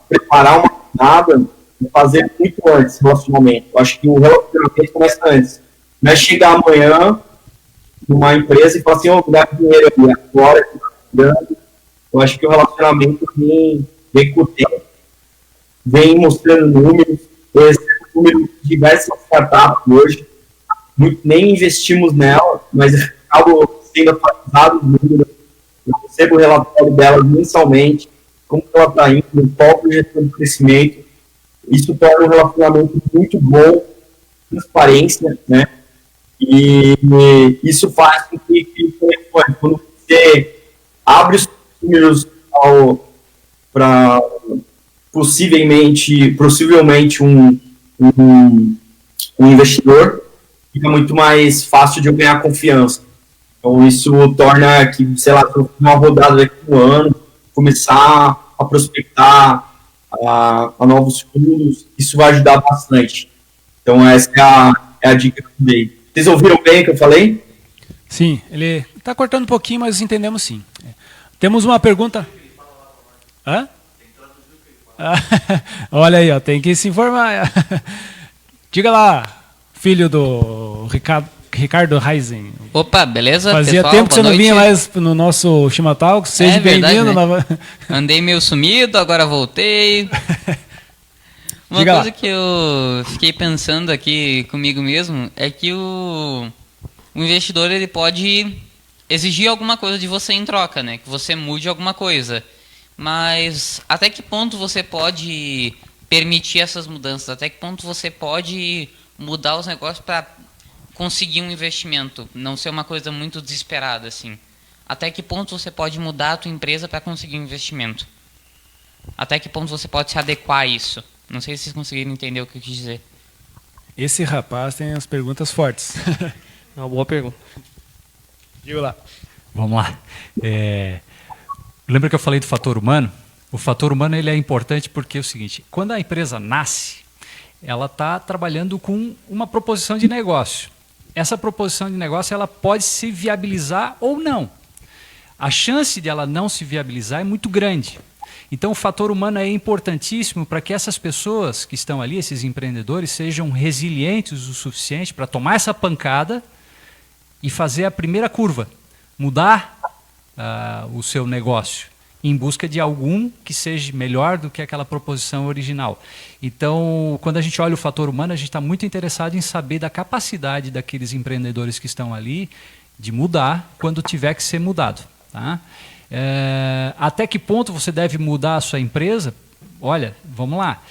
preparar uma jornada, fazer muito antes relacionamento. Eu acho que o relacionamento começa antes. Não é chegar amanhã numa empresa e falar assim, dá dinheiro aqui agora, eu acho que o relacionamento vem com o tempo, vem mostrando números, números de diversas startups hoje, nem investimos nela, mas acabo sendo atualizado os números, eu recebo o relatório delas mensalmente, como ela está indo, qual a projeção de crescimento. Isso torna um relacionamento muito bom, transparência, né? E isso faz com que quando você abre os números para possivelmente um investidor, fica muito mais fácil de eu ganhar confiança. Então, isso torna que, sei lá, uma rodada daqui a um ano, começar a prospectar a novos fundos, isso vai ajudar bastante. Então, essa é a dica que eu dei. Vocês ouviram bem o que eu falei? Sim, ele está cortando um pouquinho, mas entendemos sim. Temos uma pergunta. Hã? Olha aí, ó, tem que se informar. Diga lá, filho do Ricardo Reisen. Opa, beleza? Fazia pessoal, tempo que você não noite. vinha mais no nosso Chimatalks. Seja bem-vindo. Né? Andei meio sumido, agora voltei. Uma Diga coisa lá. que eu fiquei pensando aqui comigo mesmo é que o investidor ele pode exigir alguma coisa de você em troca, né? Que você mude alguma coisa. Mas até que ponto você pode permitir essas mudanças? Até que ponto você pode mudar os negócios para conseguir um investimento? Não ser uma coisa muito desesperada, assim. Até que ponto você pode mudar a tua empresa para conseguir um investimento? Até que ponto você pode se adequar a isso? Não sei se vocês conseguiram entender o que eu quis dizer. Esse rapaz tem as perguntas fortes. É uma boa pergunta. Diga lá. Vamos lá. Lembra que eu falei do fator humano? O fator humano ele é importante porque é o seguinte, quando a empresa nasce, ela está trabalhando com uma proposição de negócio. Essa proposição de negócio ela pode se viabilizar ou não. A chance de ela não se viabilizar é muito grande. Então, o fator humano é importantíssimo para que essas pessoas que estão ali, esses empreendedores, sejam resilientes o suficiente para tomar essa pancada e fazer a primeira curva, mudar o seu negócio em busca de algum que seja melhor do que aquela proposição original. Então, quando a gente olha o fator humano, a gente está muito interessado em saber da capacidade daqueles empreendedores que estão ali de mudar quando tiver que ser mudado. Tá? Até que ponto você deve mudar a sua empresa? Olha, vamos lá.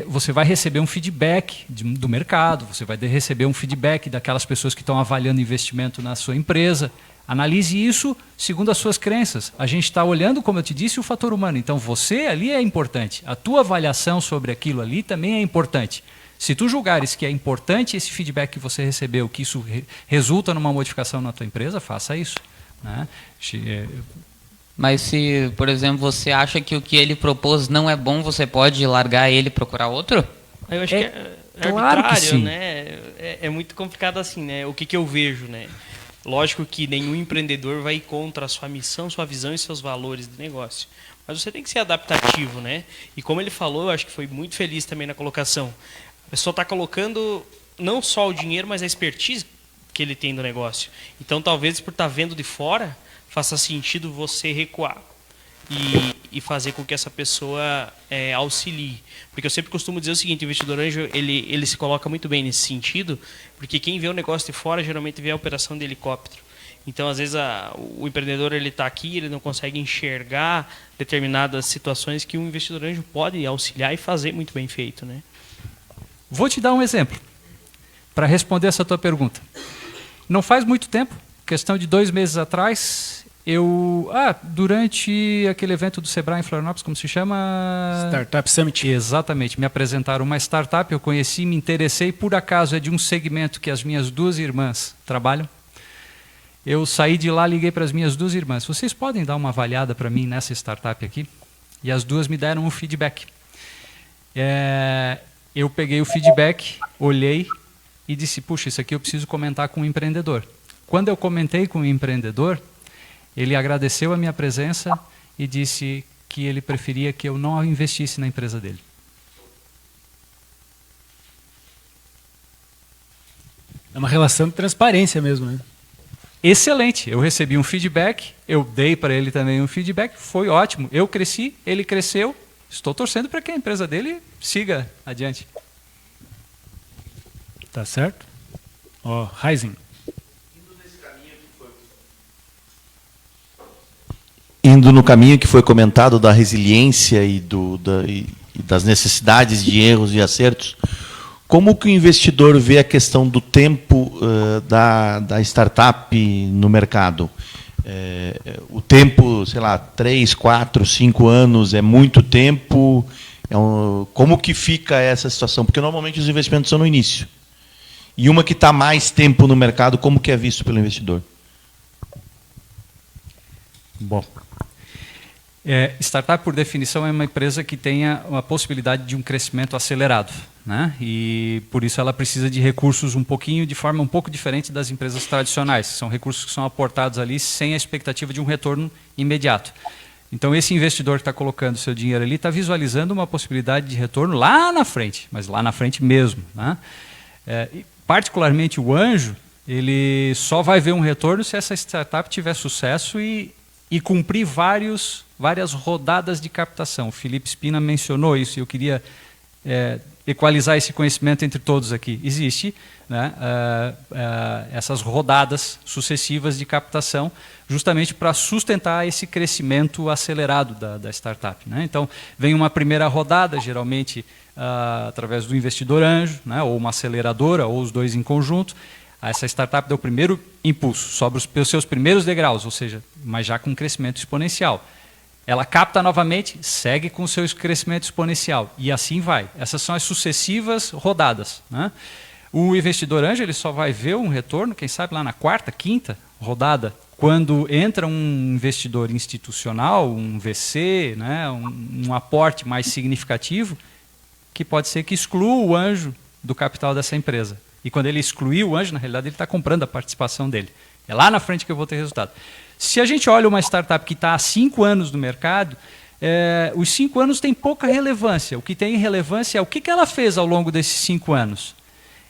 Você vai receber um feedback do mercado, você vai receber um feedback daquelas pessoas que estão avaliando investimento na sua empresa. Analise isso segundo as suas crenças. A gente está olhando, como eu te disse, o fator humano. Então, você ali é importante. A tua avaliação sobre aquilo ali também é importante. Se tu julgares que é importante esse feedback que você recebeu, que isso resulta numa modificação na tua empresa, faça isso. Né? Mas se, por exemplo, você acha que o que ele propôs não é bom, você pode largar ele e procurar outro? Eu acho que é claro que arbitrário, sim. né? É muito complicado assim, né? O que eu vejo, né? Lógico que nenhum empreendedor vai ir contra a sua missão, sua visão e seus valores de negócio. Mas você tem que ser adaptativo, né? E como ele falou, eu acho que foi muito feliz também na colocação. A pessoa está colocando não só o dinheiro, mas a expertise que ele tem do negócio. Então, talvez por estar vendo de fora, faça sentido você recuar e fazer com que essa pessoa auxilie. Porque eu sempre costumo dizer o seguinte, o investidor anjo, ele se coloca muito bem nesse sentido, porque quem vê o negócio de fora, geralmente vê a operação de helicóptero. Então, às vezes, o empreendedor está aqui, ele não consegue enxergar determinadas situações que um investidor anjo pode auxiliar e fazer muito bem feito, né? Vou te dar um exemplo para responder essa tua pergunta. Não faz muito tempo, questão de 2 meses atrás, durante aquele evento do Sebrae em Florianópolis, como se chama? Startup Summit. Exatamente, me apresentaram uma startup, eu conheci, me interessei, por acaso é de um segmento que as minhas 2 irmãs trabalham. Eu saí de lá, liguei para as minhas 2 irmãs, vocês podem dar uma avaliada para mim nessa startup aqui? E as 2 me deram um feedback. Eu peguei o feedback, olhei e disse, puxa, isso aqui eu preciso comentar com o empreendedor. Quando eu comentei com o empreendedor, ele agradeceu a minha presença e disse que ele preferia que eu não investisse na empresa dele. É uma relação de transparência mesmo, né? Excelente, eu recebi um feedback, eu dei para ele também um feedback, foi ótimo. Eu cresci, ele cresceu, estou torcendo para que a empresa dele siga adiante. Tá certo? Ó, Rising. Indo no caminho que foi comentado da resiliência e das necessidades de erros e acertos, como que o investidor vê a questão do tempo da startup no mercado? O tempo, sei lá, 3, 4, 5 anos é muito tempo? Como que fica essa situação? Porque normalmente os investimentos são no início. E uma que está mais tempo no mercado, como que é visto pelo investidor? Bom, startup, por definição, é uma empresa que tenha uma possibilidade de um crescimento acelerado, né? E por isso ela precisa de recursos de forma um pouco diferente das empresas tradicionais. São recursos que são aportados ali sem a expectativa de um retorno imediato. Então, esse investidor que está colocando seu dinheiro ali está visualizando uma possibilidade de retorno lá na frente, mas lá na frente mesmo, né? Particularmente o anjo, ele só vai ver um retorno se essa startup tiver sucesso e cumprir várias rodadas de captação. O Felipe Spina mencionou isso e eu queria equalizar esse conhecimento entre todos aqui. Existe, né, essas rodadas sucessivas de captação justamente para sustentar esse crescimento acelerado da startup, né? Então, vem uma primeira rodada, geralmente através do investidor anjo, né, ou uma aceleradora, ou os dois em conjunto. Essa startup deu o primeiro impulso, sobe os seus primeiros degraus, ou seja, mas já com crescimento exponencial. Ela capta novamente, segue com o seu crescimento exponencial, e assim vai. Essas são as sucessivas rodadas, né? O investidor anjo ele só vai ver um retorno, quem sabe lá na 4ª, 5ª rodada, quando entra um investidor institucional, um VC, né, um aporte mais significativo, que pode ser que exclua o anjo do capital dessa empresa. E quando ele excluir o anjo, na realidade, ele está comprando a participação dele. É lá na frente que eu vou ter resultado. Se a gente olha uma startup que está há 5 anos no mercado, os 5 anos têm pouca relevância. O que tem relevância é o que ela fez ao longo desses 5 anos.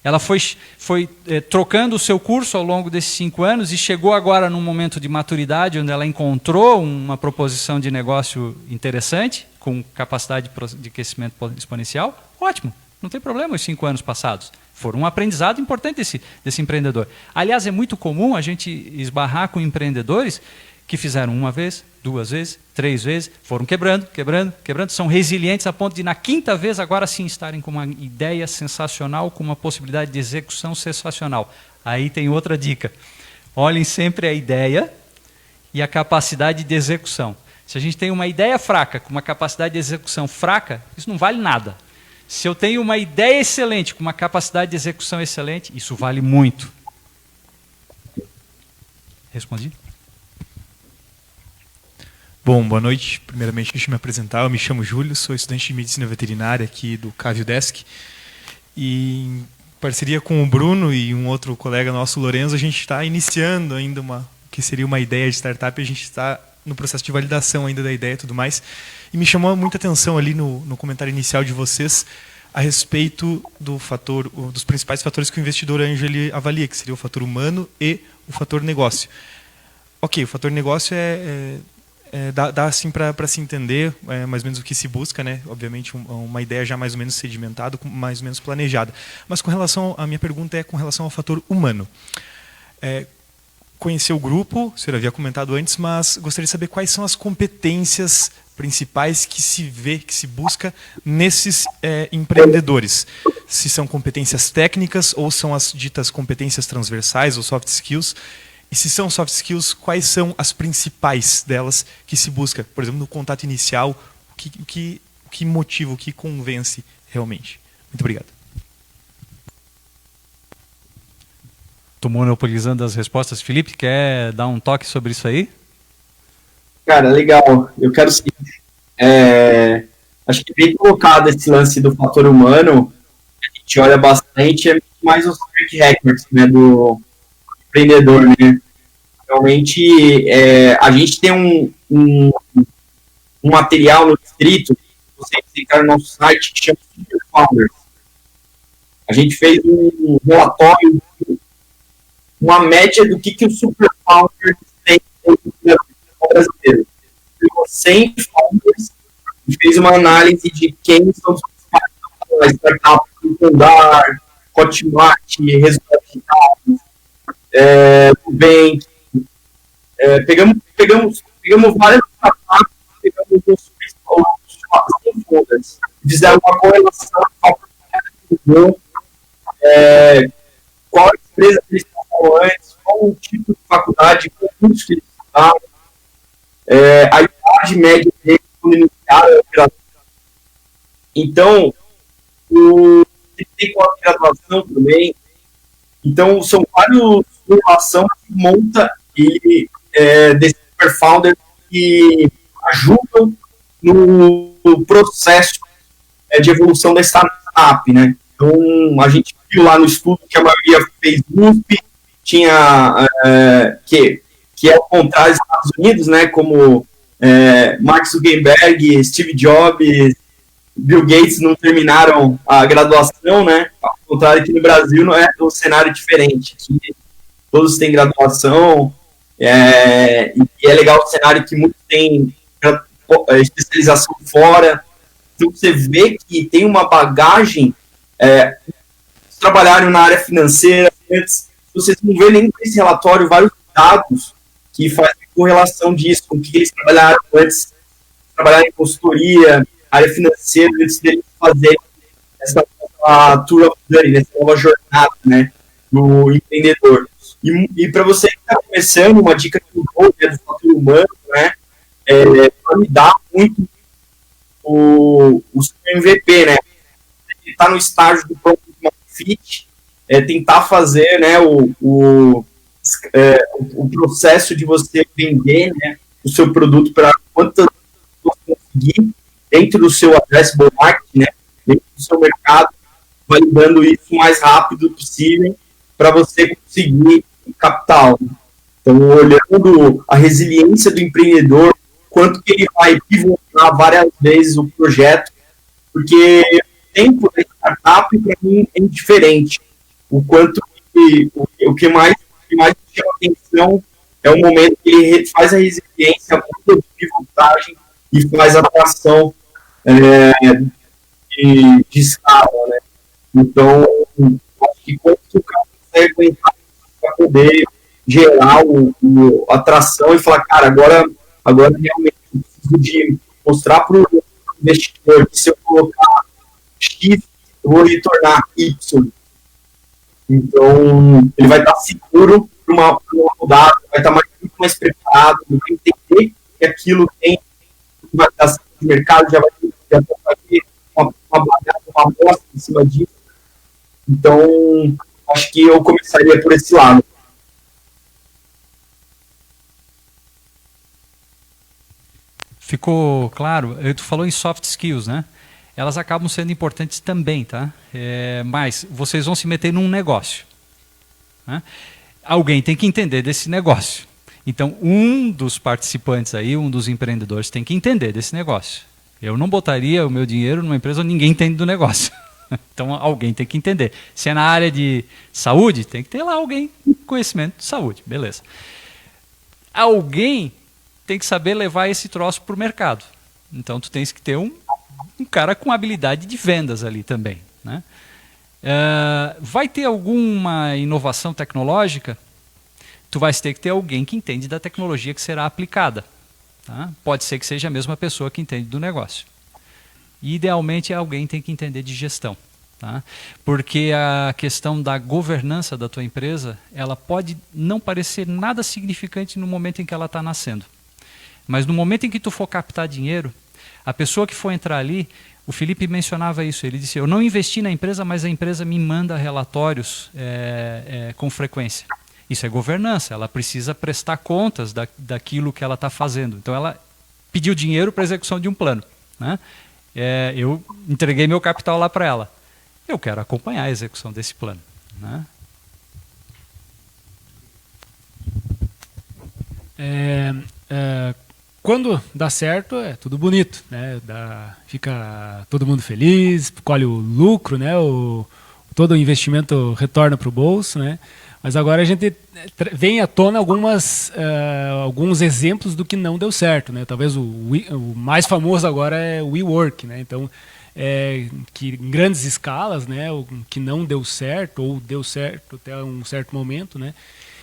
Ela foi trocando o seu curso ao longo desses 5 anos e chegou agora num momento de maturidade onde ela encontrou uma proposição de negócio interessante, com capacidade de crescimento exponencial. Ótimo, não tem problema os 5 anos passados. Foram um aprendizado importante desse empreendedor. Aliás, é muito comum a gente esbarrar com empreendedores que fizeram 1 vez, 2 vezes, 3 vezes, foram quebrando, são resilientes a ponto de na 5ª vez agora sim estarem com uma ideia sensacional, com uma possibilidade de execução sensacional. Aí tem outra dica. Olhem sempre a ideia e a capacidade de execução. Se a gente tem uma ideia fraca com uma capacidade de execução fraca, isso não vale nada. Se eu tenho uma ideia excelente com uma capacidade de execução excelente, isso vale muito. Respondi? Bom, boa noite. Primeiramente, deixa eu me apresentar. Eu me chamo Júlio, sou estudante de Medicina Veterinária aqui do Cavio Desk. E em parceria com o Bruno e um outro colega nosso, Lorenzo, a gente está iniciando ainda o que seria uma ideia de startup. A gente está no processo de validação ainda da ideia e tudo mais. E me chamou muita atenção ali no comentário inicial de vocês a respeito dos principais fatores que o investidor anjo ele avalia, que seria o fator humano e o fator negócio. Ok, o fator negócio dá assim para se entender mais ou menos o que se busca, né? Obviamente uma ideia já mais ou menos sedimentada, mais ou menos planejada. Mas a minha pergunta é com relação ao fator humano. Conhecer o grupo, o senhor havia comentado antes, mas gostaria de saber quais são as competências principais que se vê, que se busca nesses empreendedores. Se são competências técnicas ou são as ditas competências transversais ou soft skills. E se são soft skills, quais são as principais delas que se busca? Por exemplo, no contato inicial, o que motiva, o que convence realmente? Muito obrigado. Estou monopolizando as respostas. Felipe, quer dar um toque sobre isso aí? Cara, legal. Eu quero sim. Acho que bem colocado esse lance do fator humano. A gente olha bastante, é mais os track records, né, do empreendedor, né? Realmente, a gente tem um material no distrito, vocês entraram no nosso site, que chama Super Founders. A gente fez um relatório, uma média do que o Super Founders tem no brasileiro. Pegou 100 founders e fez uma análise de quem são os principais startups do Andar, Hotmart, Resultados Digitais, Nubank. Pegamos várias startups, pegamos os stakeholders, fizeram uma correlação qual empresa que eles estavam antes, qual o tipo de faculdade, qual curso que eles estudaram, a idade média deles quando iniciaram a graduação. Então, ele tem com a graduação também. Então, são vários inovações que monta desse super founder que ajudam no processo de evolução da startup, né? Então, a gente viu lá no estudo que a maioria fez USP, tinha que é o contrário dos Estados Unidos, né? Como Mark Zuckerberg, Steve Jobs, Bill Gates não terminaram a graduação, né? Ao contrário, aqui no Brasil não é um cenário diferente. Aqui todos têm graduação, e é legal o cenário que muitos têm especialização fora. Então você vê que tem uma bagagem, trabalharam na área financeira antes. Vocês não vê nem nesse relatório vários dados que fazem correlação disso, com o que eles trabalharam antes, trabalharam em consultoria, área financeira, antes deles fazerem essa tour of journey, essa nova jornada, né, do empreendedor. E para você que está começando, uma dica que eu dou, né, do fator humano, né, validar muito o seu MVP, né, ele está no estágio do product fit, tentar fazer, né, o processo de você vender, né, o seu produto para quantas pessoas conseguir dentro do seu addressable market, né, dentro do seu mercado, validando isso o mais rápido possível para você conseguir capital. Então, olhando a resiliência do empreendedor, quanto que ele vai pivotar várias vezes o projeto, porque o tempo da startup, para mim, é indiferente. O quanto o que mais chama atenção é o momento que ele faz a resiliência, a pivotagem e faz a atração de escala, né? Então, acho que quanto o cara consegue aguentar para poder gerar a atração e falar, cara, agora realmente eu preciso de mostrar para o investidor que se eu colocar X, eu vou retornar Y. Então, ele vai estar seguro uma rodada, vai estar muito mais preparado, vai entender que aquilo tem uma ação de mercado, já vai ter uma bagagem, uma amostra em cima disso. Então, acho que eu começaria por esse lado. Ficou claro? Tu falou em soft skills, né? Elas acabam sendo importantes também, tá? Mas vocês vão se meter num negócio, né? Alguém tem que entender desse negócio. Então, um dos participantes aí, um dos empreendedores tem que entender desse negócio. Eu não botaria o meu dinheiro numa empresa onde ninguém entende do negócio. Então, alguém tem que entender. Se é na área de saúde, tem que ter lá alguém com conhecimento de saúde. Beleza. Alguém tem que saber levar esse troço para o mercado. Então, tu tens que ter um cara com habilidade de vendas ali também, né? Vai ter alguma inovação tecnológica? Tu vais ter que ter alguém que entende da tecnologia que será aplicada. Tá? Pode ser que seja a mesma pessoa que entende do negócio. Idealmente, alguém tem que entender de gestão. Tá? Porque a questão da governança da tua empresa, ela pode não parecer nada significante no momento em que ela está nascendo. Mas no momento em que tu for captar dinheiro, a pessoa que for entrar ali, o Felipe mencionava isso, ele disse, eu não investi na empresa, mas a empresa me manda relatórios com frequência. Isso é governança, ela precisa prestar contas daquilo que ela está fazendo. Então ela pediu dinheiro para a execução de um plano, né? Eu entreguei meu capital lá para ela. Eu quero acompanhar a execução desse plano, né? Quando dá certo, é tudo bonito, né? Fica todo mundo feliz, colhe o lucro, né? Todo o investimento retorna para o bolso, né? Mas agora a gente vem à tona alguns exemplos do que não deu certo, né? Talvez o mais famoso agora é o WeWork, né? Então, que em grandes escalas, né? O que não deu certo ou deu certo até um certo momento, né?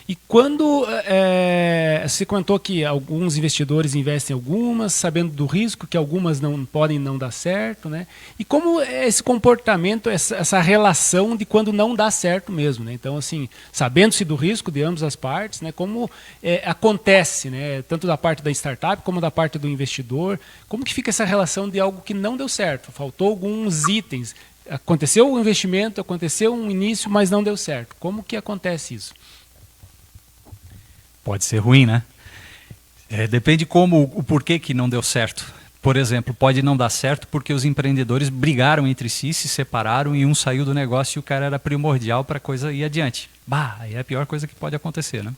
E quando você contou que alguns investidores investem em algumas, sabendo do risco, que algumas não podem não dar certo, né? E como é esse comportamento, essa relação de quando não dá certo mesmo, né? Então, assim, sabendo-se do risco de ambas as partes, né? Como acontece, né? Tanto da parte da startup como da parte do investidor, como que fica essa relação de algo que não deu certo? Faltou alguns itens. Aconteceu o investimento, aconteceu um início, mas não deu certo. Como que acontece isso? Pode ser ruim, né? Depende o porquê que não deu certo. Por exemplo, pode não dar certo porque os empreendedores brigaram entre si, se separaram e um saiu do negócio e o cara era primordial para a coisa ir adiante. Aí é a pior coisa que pode acontecer, né?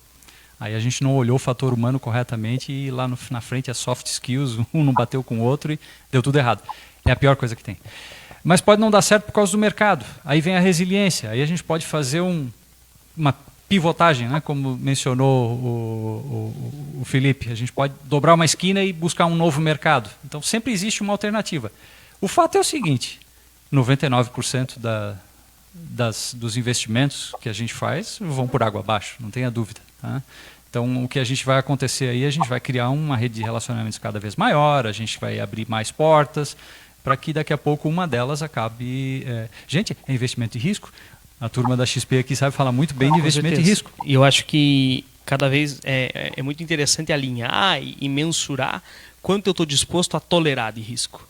Aí a gente não olhou o fator humano corretamente e lá na frente é soft skills, um não bateu com o outro e deu tudo errado. É a pior coisa que tem. Mas pode não dar certo por causa do mercado. Aí vem a resiliência. Aí a gente pode fazer uma pivotagem, né? Como mencionou o Felipe, a gente pode dobrar uma esquina e buscar um novo mercado. Então sempre existe uma alternativa. O fato é o seguinte, 99% dos investimentos que a gente faz vão por água abaixo, não tenha dúvida. Tá? Então o que a gente vai acontecer aí, a gente vai criar uma rede de relacionamentos cada vez maior, a gente vai abrir mais portas, para que daqui a pouco uma delas acabe... Gente, é investimento de risco. A turma da XP aqui sabe falar muito bem de investimento e risco. E eu acho que cada vez é muito interessante alinhar e mensurar quanto eu estou disposto a tolerar de risco.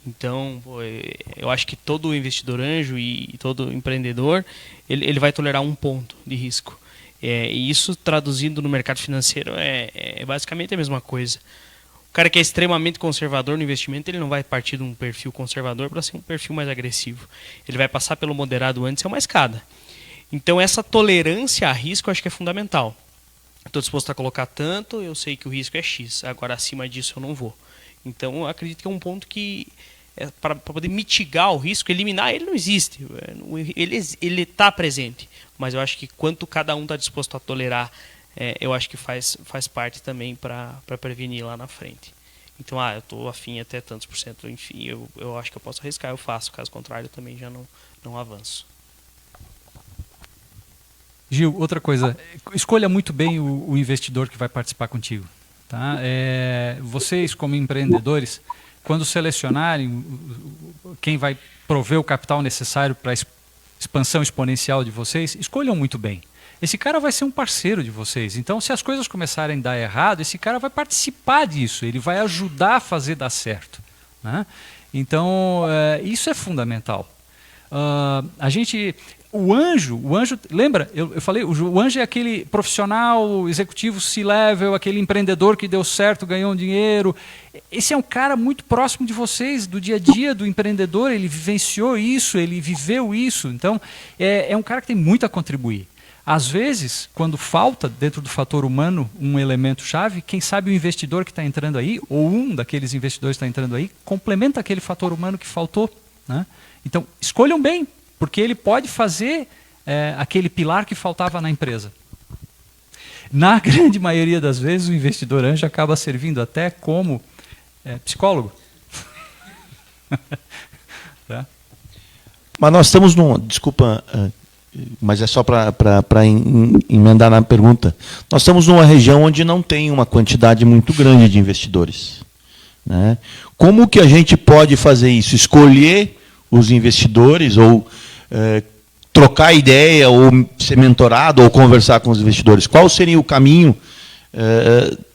Então, eu acho que todo investidor anjo e todo empreendedor, ele vai tolerar um ponto de risco. E isso, traduzindo no mercado financeiro, é basicamente a mesma coisa. O cara que é extremamente conservador no investimento, ele não vai partir de um perfil conservador para ser um perfil mais agressivo. Ele vai passar pelo moderado antes, é uma escada. Então essa tolerância a risco eu acho que é fundamental. Estou disposto a colocar tanto, eu sei que o risco é X, agora acima disso eu não vou. Então eu acredito que é um ponto que, para poder mitigar o risco, eliminar ele não existe. Ele está presente, mas eu acho que quanto cada um está disposto a tolerar, eu acho que faz parte também para prevenir lá na frente. Então, eu estou afim até tantos por cento, enfim, eu acho que eu posso arriscar, eu faço, caso contrário, eu também já não avanço. Gil, outra coisa, escolha muito bem o investidor que vai participar contigo. Tá? Vocês, como empreendedores, quando selecionarem quem vai prover o capital necessário para a expansão exponencial de vocês, escolham muito bem. esse cara vai ser um parceiro de vocês. Então, se as coisas começarem a dar errado, esse cara vai participar disso, ele vai ajudar a fazer dar certo, né? Então, isso é fundamental. O anjo, lembra? Eu falei, o anjo é aquele profissional, executivo C-level, aquele empreendedor que deu certo, ganhou um dinheiro. Esse é um cara muito próximo de vocês, do dia a dia do empreendedor, ele vivenciou isso, ele viveu isso. Então, é um cara que tem muito a contribuir. Às vezes, quando falta dentro do fator humano um elemento-chave, quem sabe o investidor que está entrando aí, ou um daqueles investidores que está entrando aí, complementa aquele fator humano que faltou, né? Então, escolham bem, porque ele pode fazer aquele pilar que faltava na empresa. Na grande maioria das vezes, o investidor anjo acaba servindo até como psicólogo. Tá? Mas nós estamos num... Desculpa, mas é só para emendar na pergunta. Nós estamos numa região onde não tem uma quantidade muito grande de investidores, né? Como que a gente pode fazer isso? Escolher os investidores ou trocar ideia, ou ser mentorado, ou conversar com os investidores? Qual seria o caminho,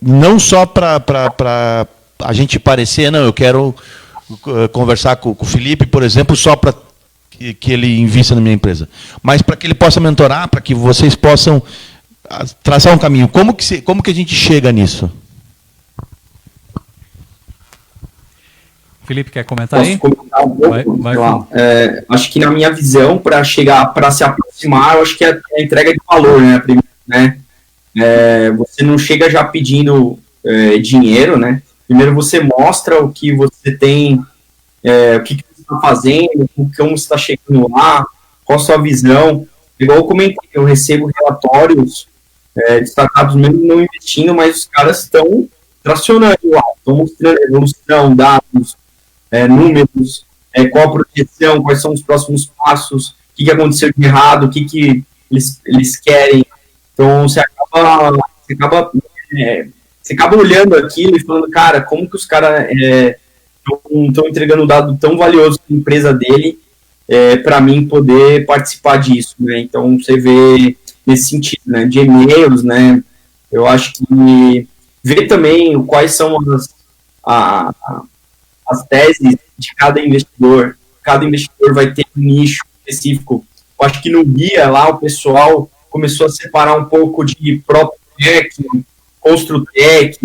não só para a gente parecer, não, eu quero conversar com o Felipe, por exemplo, só para que ele invista na minha empresa, mas para que ele possa mentorar, para que vocês possam traçar um caminho. Como que a gente chega nisso? Felipe, quer comentar aí? Posso comentar um pouco? Vai. Acho que na minha visão, para se aproximar, eu acho que é a entrega de valor, né? Primeiro, né? Você não chega já pedindo dinheiro, né? Primeiro você mostra o que você tem, o que você está fazendo, como você está chegando lá, qual a sua visão. Igual eu comentei, eu recebo relatórios de startups mesmo não investindo, mas os caras estão tracionando lá, estão mostrando evolução, dados, números, qual a projeção, quais são os próximos passos, o que aconteceu de errado, o que eles querem. Então você acaba olhando aquilo e falando, cara, como que os caras estão entregando um dado tão valioso para a empresa dele, para mim poder participar disso, né? Então você vê nesse sentido, né, de e-mails, né? Eu acho que ver também quais são as teses de cada investidor. Cada investidor vai ter um nicho específico. Eu acho que no guia lá o pessoal começou a separar um pouco de PropTech, Construtech,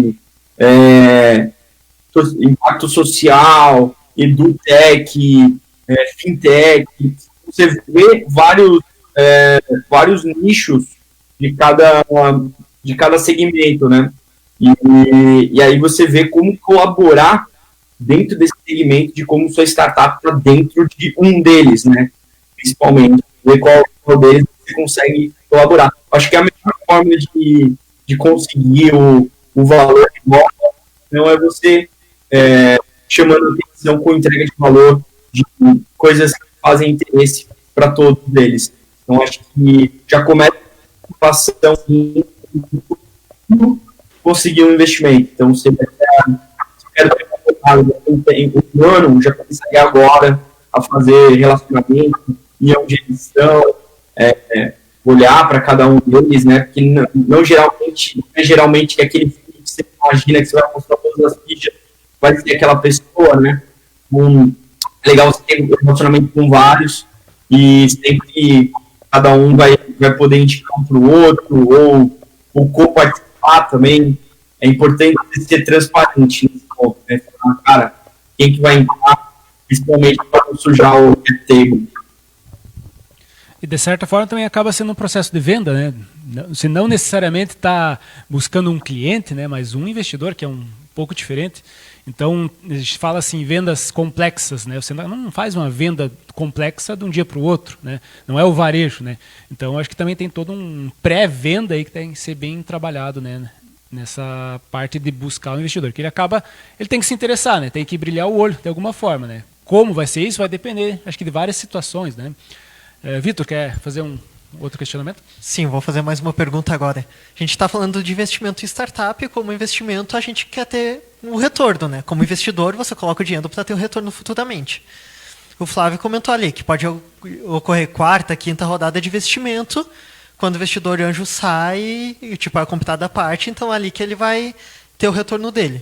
impacto social, EduTech, Fintech. Você vê vários nichos de cada segmento, né? E aí você vê como colaborar dentro desse segmento, de como sua startup está dentro de um deles, né? Principalmente, ver qual deles você consegue colaborar. Acho que a melhor forma de conseguir o valor de volta não é você chamando atenção com entrega de valor de coisas que fazem interesse para todos eles. Então, acho que já começa a preocupação em conseguir um investimento. Então, se eu quero ter um ano, já começaria agora a fazer relacionamento, união de edição, olhar para cada um deles, né? Porque não é geralmente que aquele filme que você imagina que você vai mostrar todas as fichas vai ser aquela pessoa, né? É legal você ter um relacionamento com vários e sempre cada um vai poder indicar um para o outro ou co-participar também. É importante ser transparente nesse ponto, né? Cara, quem que vai entrar, principalmente para não sujar o cap table. E de certa forma também acaba sendo um processo de venda, né? Você não necessariamente está buscando um cliente, né? Mas um investidor, que é um pouco diferente. Então, a gente fala assim, vendas complexas, né? Você não faz uma venda complexa de um dia para o outro, né? Não é o varejo, né? Então, acho que também tem todo um pré-venda aí que tem que ser bem trabalhado, né? Nessa parte de buscar o investidor, que ele tem que se interessar, né? Tem que brilhar o olho de alguma forma, né? Como vai ser isso vai depender, acho que de várias situações, né? Vitor, quer fazer um outro questionamento? Sim, vou fazer mais uma pergunta agora. A gente está falando de investimento em startup, e como investimento a gente quer ter um retorno, né? Como investidor, você coloca o dinheiro para ter um retorno futuramente. O Flávio comentou ali que pode ocorrer quarta, quinta rodada de investimento. quando o investidor anjo sai, tipo, é comprada a parte, então é ali que ele vai ter o retorno dele.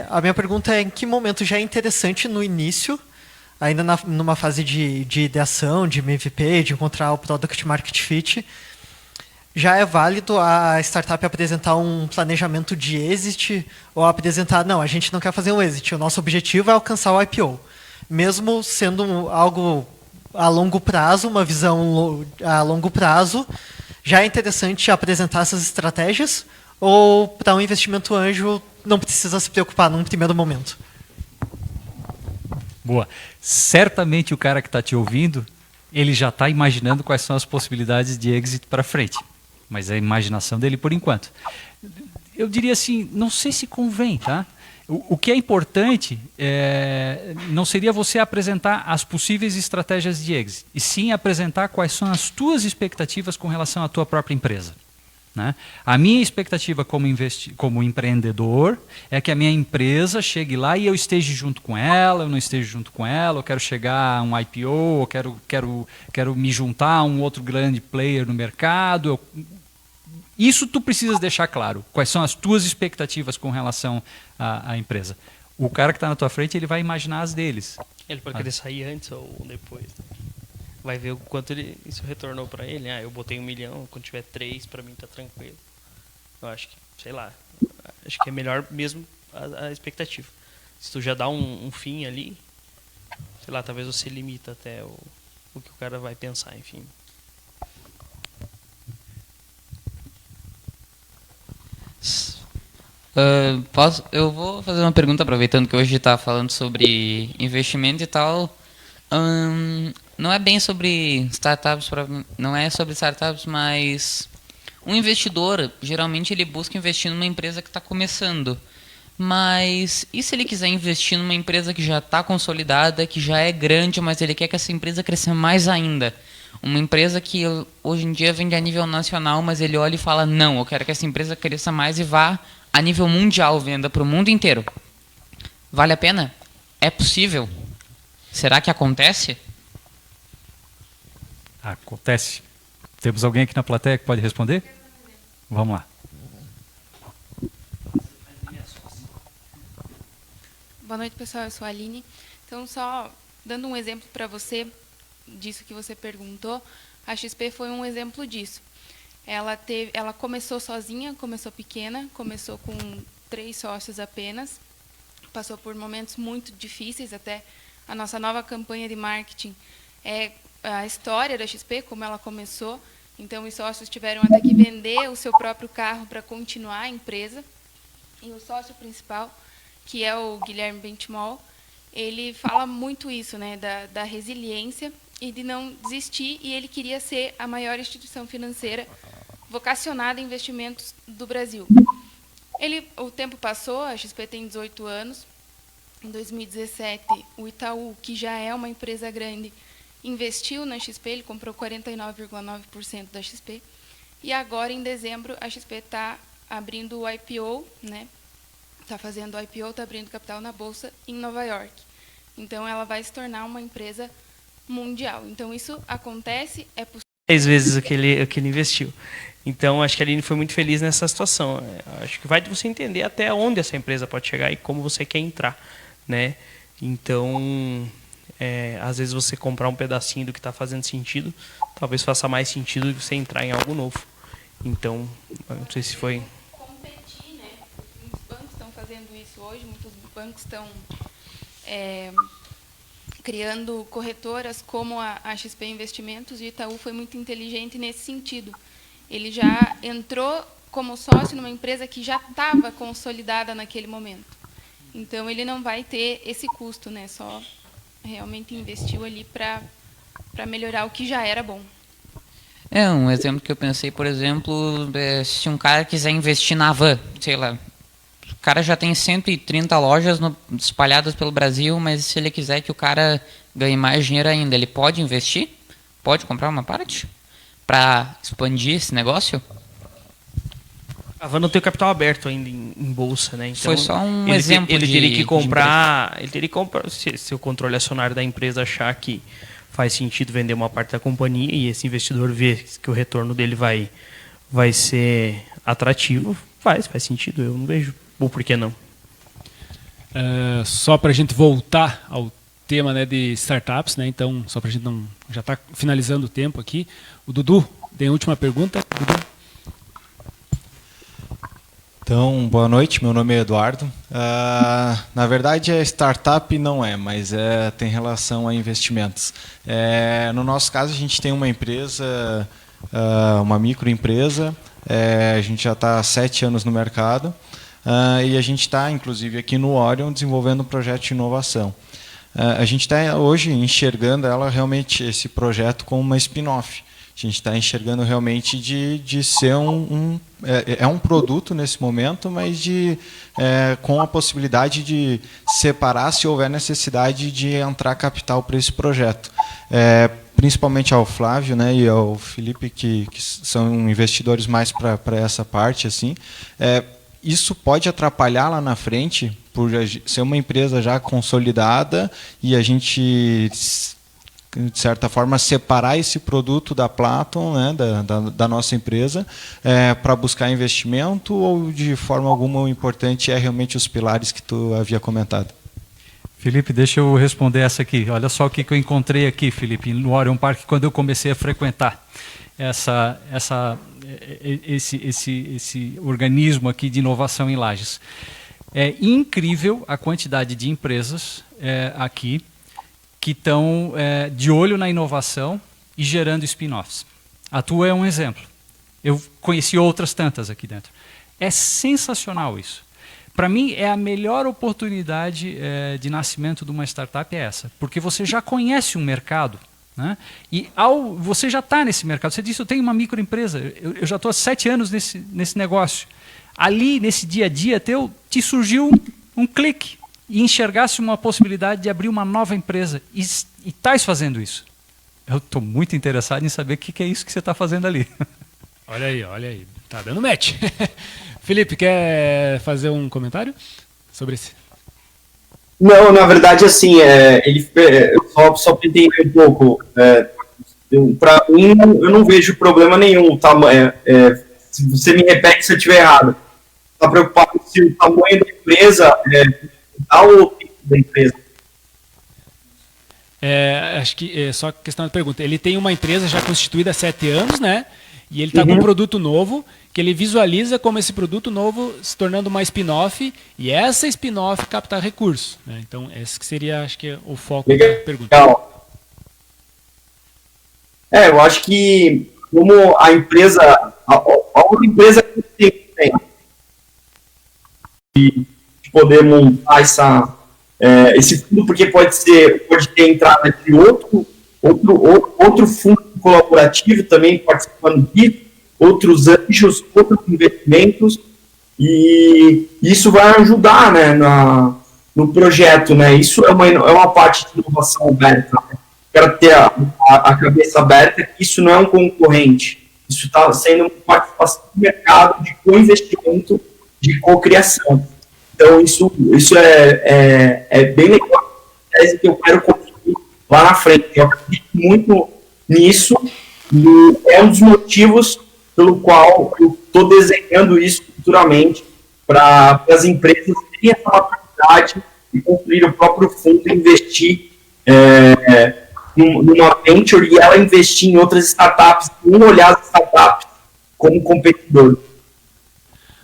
A minha pergunta é em que momento já é interessante no início, ainda numa fase de ideação, de MVP, de encontrar o Product Market Fit, já é válido a startup apresentar um planejamento de exit ou apresentar, não, a gente não quer fazer um exit, o nosso objetivo é alcançar o IPO. Mesmo sendo algo a longo prazo, uma visão a longo prazo, já é interessante apresentar essas estratégias ou para um investimento anjo não precisa se preocupar num primeiro momento? Boa. Certamente o cara que está te ouvindo, ele já está imaginando quais são as possibilidades de exit para frente. Mas é a imaginação dele por enquanto. Eu diria assim, não sei se convém, tá? O que é importante não seria você apresentar as possíveis estratégias de exit, e sim apresentar quais são as tuas expectativas com relação à tua própria empresa. Né? A minha expectativa como empreendedor é que a minha empresa chegue lá e eu esteja junto com ela, eu não esteja junto com ela, eu quero chegar a um IPO, eu quero me juntar a um outro grande player no mercado. Isso tu precisas deixar claro, quais são as tuas expectativas com relação à empresa. O cara que está na tua frente, ele vai imaginar as deles. Ele pode querer sair antes ou depois. Vai ver o quanto isso retornou para ele. Eu botei 1 milhão, quando tiver 3, para mim tá tranquilo. Eu acho que, sei lá, acho que é melhor mesmo a expectativa. Se tu já dá um fim ali, sei lá, talvez você limita até o que o cara vai pensar, enfim. Eu vou fazer uma pergunta, aproveitando que hoje está falando sobre investimento e tal. Não é bem sobre startups, não é sobre startups, mas um investidor, geralmente ele busca investir numa empresa que está começando. Mas e se ele quiser investir numa empresa que já está consolidada, que já é grande, mas ele quer que essa empresa cresça mais ainda? Uma empresa que hoje em dia vende a nível nacional, mas ele olha e fala, não, eu quero que essa empresa cresça mais e vá a nível mundial, venda para o mundo inteiro. Vale a pena? É possível? Será que acontece? Acontece. Temos alguém aqui na plateia que pode responder? Vamos lá. Boa noite, pessoal. Eu sou a Aline. Então, só dando um exemplo para você disso que você perguntou, a XP foi um exemplo disso. Ela começou sozinha, começou pequena, começou com 3 sócios apenas, passou por momentos muito difíceis, até a nossa nova campanha de marketing é a história da XP, como ela começou. Então, os sócios tiveram até que vender o seu próprio carro para continuar a empresa. E o sócio principal, que é o Guilherme Bentimol, ele fala muito isso, né, da resiliência e de não desistir, e ele queria ser a maior instituição financeira vocacionada em investimentos do Brasil. O tempo passou, a XP tem 18 anos. Em 2017, o Itaú, que já é uma empresa grande, investiu na XP, ele comprou 49,9% da XP. E agora, em dezembro, a XP está abrindo o IPO, né? Está fazendo o IPO, está abrindo capital na Bolsa em Nova York. Então, ela vai se tornar uma empresa mundial. Então, isso acontece, é possível. 10 vezes o que ele investiu. Então, acho que a Aline foi muito feliz nessa situação. Acho que vai de você entender até onde essa empresa pode chegar e como você quer entrar, né? Então, às vezes você comprar um pedacinho do que está fazendo sentido, talvez faça mais sentido do que você entrar em algo novo. Então, não sei se foi... Competir, né? Muitos bancos estão fazendo isso hoje, muitos bancos estão criando corretoras como a XP Investimentos, e o Itaú foi muito inteligente nesse sentido. Ele já entrou como sócio numa empresa que já estava consolidada naquele momento. Então, ele não vai ter esse custo, né? Só realmente investiu ali para melhorar o que já era bom. Um exemplo que eu pensei, por exemplo, se um cara quiser investir na Van, sei lá, o cara já tem 130 lojas espalhadas pelo Brasil, mas se ele quiser que o cara ganhe mais dinheiro ainda, ele pode investir? Pode comprar uma parte para expandir esse negócio? A Van não tem o capital aberto ainda em bolsa, né? Então, foi só um exemplo. Ele teria que comprar, se o controle acionário da empresa achar que faz sentido vender uma parte da companhia e esse investidor vê que o retorno dele vai ser atrativo, faz sentido. Eu não vejo o porquê não. Só para a gente voltar ao tema, né, de startups, né? Então, só para a gente não... Já está finalizando o tempo aqui. O Dudu tem a última pergunta. Dudu. Então, boa noite, meu nome é Eduardo. Na verdade, startup não é, mas tem relação a investimentos. No nosso caso, a gente tem uma empresa, uma microempresa, a gente já está há 7 anos no mercado, e a gente está, inclusive, aqui no Orion, desenvolvendo um projeto de inovação. A gente está hoje enxergando ela realmente, esse projeto, como uma spin-off. A gente está enxergando realmente de ser um produto nesse momento, mas com a possibilidade de separar se houver necessidade de entrar capital para esse projeto. Principalmente ao Flávio, né, e ao Felipe, que são investidores mais para essa parte, assim, isso pode atrapalhar lá na frente, por ser uma empresa já consolidada e a gente, de certa forma, separar esse produto da Platon, né, da nossa empresa, para buscar investimento, ou de forma alguma o importante é realmente os pilares que tu havia comentado? Felipe, deixa eu responder essa aqui. Olha só o que eu encontrei aqui, Felipe, no Orion Park, quando eu comecei a frequentar esse organismo aqui de inovação em Lages. É incrível a quantidade de empresas aqui que estão de olho na inovação e gerando spin-offs. A tua é um exemplo. Eu conheci outras tantas aqui dentro. É sensacional isso. Para mim, é a melhor oportunidade de nascimento de uma startup essa, porque você já conhece um mercado, né? E você já está nesse mercado. Você disse, eu tenho uma microempresa, eu já estou há 7 anos nesse negócio. Ali, nesse dia a dia teu, te surgiu um clique e enxergasse uma possibilidade de abrir uma nova empresa. E estás fazendo isso. Eu estou muito interessado em saber o que é isso que você está fazendo ali. Olha aí. Tá dando match. Felipe, quer fazer um comentário sobre esse? Não, na verdade, assim, eu só para entender um pouco. Para mim, eu não vejo problema nenhum. Se você me repete se eu estiver errado. Está preocupado se o tamanho da empresa ou o tipo da empresa? Acho que é só questão de pergunta. Ele tem uma empresa já constituída há 7 anos, né? E ele está com um produto novo, que ele visualiza como esse produto novo se tornando uma spin-off, e essa spin-off captar recursos, né? Então, esse que seria, acho que, o foco da pergunta. Legal. Eu acho que como a empresa, a outra empresa que tem de poder montar esse fundo, porque pode ter entrada de outro fundo colaborativo também participando disso, outros anjos, outros investimentos, e isso vai ajudar, né, no projeto, né? Isso é uma parte de inovação aberta, né? Quero ter a cabeça aberta que isso não é um concorrente, isso está sendo uma participação do mercado de co-investimento, de co-criação. Então, isso é bem legal, é que eu quero construir lá na frente. Eu acredito muito nisso, e é um dos motivos pelo qual eu estou desenhando isso futuramente, para as empresas terem essa maturidade e construir o próprio fundo e investir numa venture e ela investir em outras startups, não olhar as startups como competidor.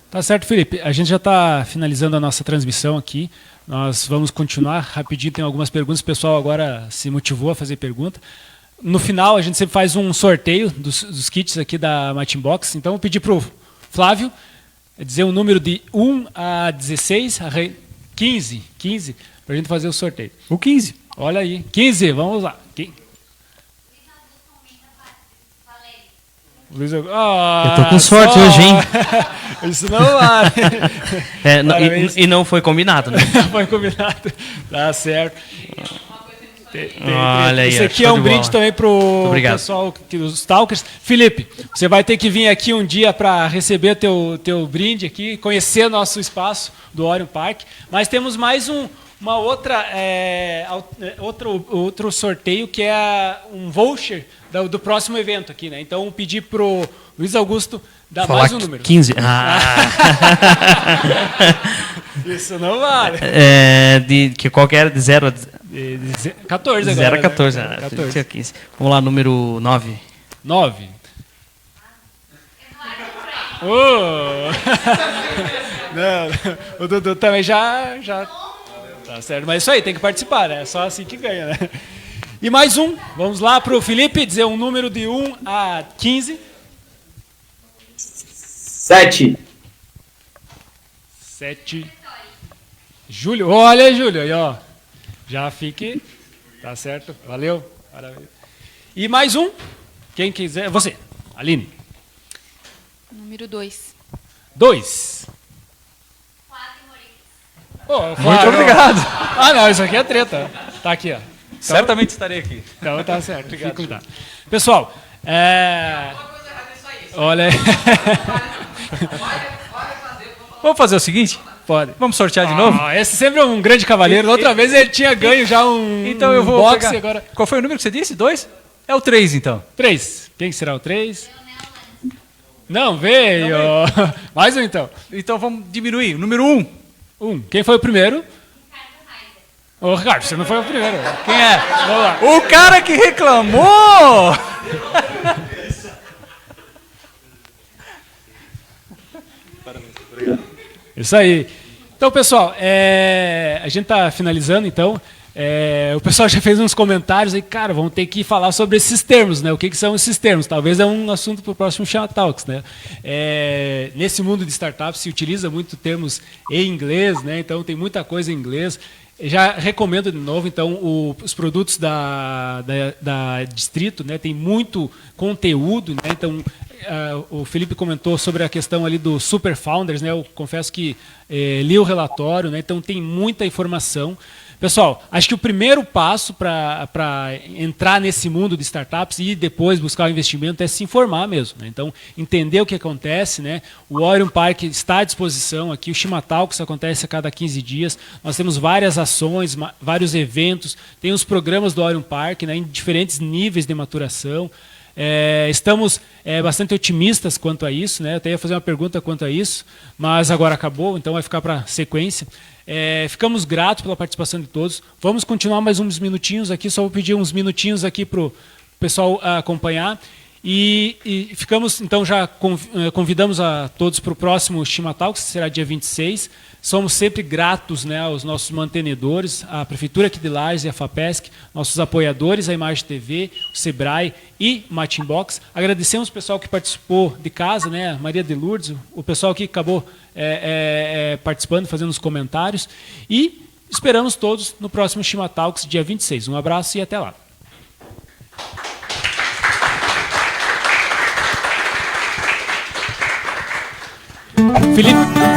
Tá certo, Felipe. A gente já está finalizando a nossa transmissão aqui. Nós vamos continuar rapidinho, tem algumas perguntas. O pessoal agora se motivou a fazer pergunta. No final, a gente sempre faz um sorteio dos kits aqui da Matinbox. Então, eu vou pedir para o Flávio dizer um número de 1 a 16, 15, para a gente fazer o sorteio. O 15. Olha aí, 15, vamos lá. Luiz, eu tô com sorte hoje, hein? Isso não vale. E não foi combinado, né? Não foi combinado. Tá certo. Olha aí, isso aqui é um brinde também pro pessoal dos Talkers. Felipe, você vai ter que vir aqui um dia para receber teu brinde aqui, conhecer nosso espaço do Orion Park. Mas temos mais uma outra, outro sorteio que é um voucher do próximo evento aqui, né? Então, pedir pro Luiz Augusto dar mais um número. 15. Isso não vale. Que qualquer de 0 a 14 agora. 0 a 14. Né? 14. 15. Vamos lá, número 9. 9. Não, o Dudu também já tá certo, mas é isso aí, tem que participar, né? É só assim que ganha, né? E mais um, vamos lá pro Felipe dizer um número de 1 a 15. 7. 7. Júlio, olha Júlio, aí ó, já fique, tá certo, valeu, parabéns. E mais um, quem quiser, você, Aline. Número 2. 2. Muito obrigado. Ah, não, isso aqui é treta. Tá aqui, ó. Então, certamente estarei aqui. Então tá certo. Obrigado. Pessoal, olha. Vamos fazer o seguinte? Pode. Vamos sortear de novo? Esse sempre é um grande cavaleiro. Outra vez ele tinha ganho já um. Então eu vou boxe pegar. agora. Qual foi o número que você disse? 2? É o 3, então. 3. Quem será o 3? Não veio. Mais um, então. Então vamos diminuir. Número 1. 1. Quem foi o primeiro? Ô, Ricardo, você não foi o primeiro. Quem é? Vamos lá. O cara que reclamou! Isso aí. Então, pessoal, a gente está finalizando, então. O pessoal já fez uns comentários aí, cara, vamos ter que falar sobre esses termos, né? O que são esses termos? Talvez é um assunto para o próximo Chama Talks, né? Nesse mundo de startups se utiliza muito termos em inglês, né? Então tem muita coisa em inglês. Já recomendo de novo, então, os produtos da Distrito, né? Tem muito conteúdo, né? Então, o Felipe comentou sobre a questão ali do Super Founders, né? Eu confesso que li o relatório, né? Então tem muita informação. Pessoal, acho que o primeiro passo para entrar nesse mundo de startups e depois buscar o investimento é se informar mesmo, né? Então, entender o que acontece, né? O Orion Park está à disposição aqui, o Shima Talks acontece a cada 15 dias. Nós temos várias ações, vários eventos, tem os programas do Orion Park, né, em diferentes níveis de maturação. Estamos bastante otimistas quanto a isso, né? Eu até ia fazer uma pergunta quanto a isso, mas agora acabou, então vai ficar para sequência. Ficamos gratos pela participação de todos. Vamos continuar mais uns minutinhos aqui, só vou pedir uns minutinhos aqui para o pessoal acompanhar. E ficamos, então, já convidamos a todos para o próximo Shima Talks, que será dia 26. Somos sempre gratos, né, aos nossos mantenedores, a Prefeitura aqui de Lages e a FAPESC, nossos apoiadores, a Imagem TV, o Sebrae e Matinbox. Agradecemos o pessoal que participou de casa, né, a Maria de Lourdes, o pessoal que acabou participando, fazendo os comentários. E esperamos todos no próximo Shima Talks, dia 26. Um abraço e até lá. Felipe.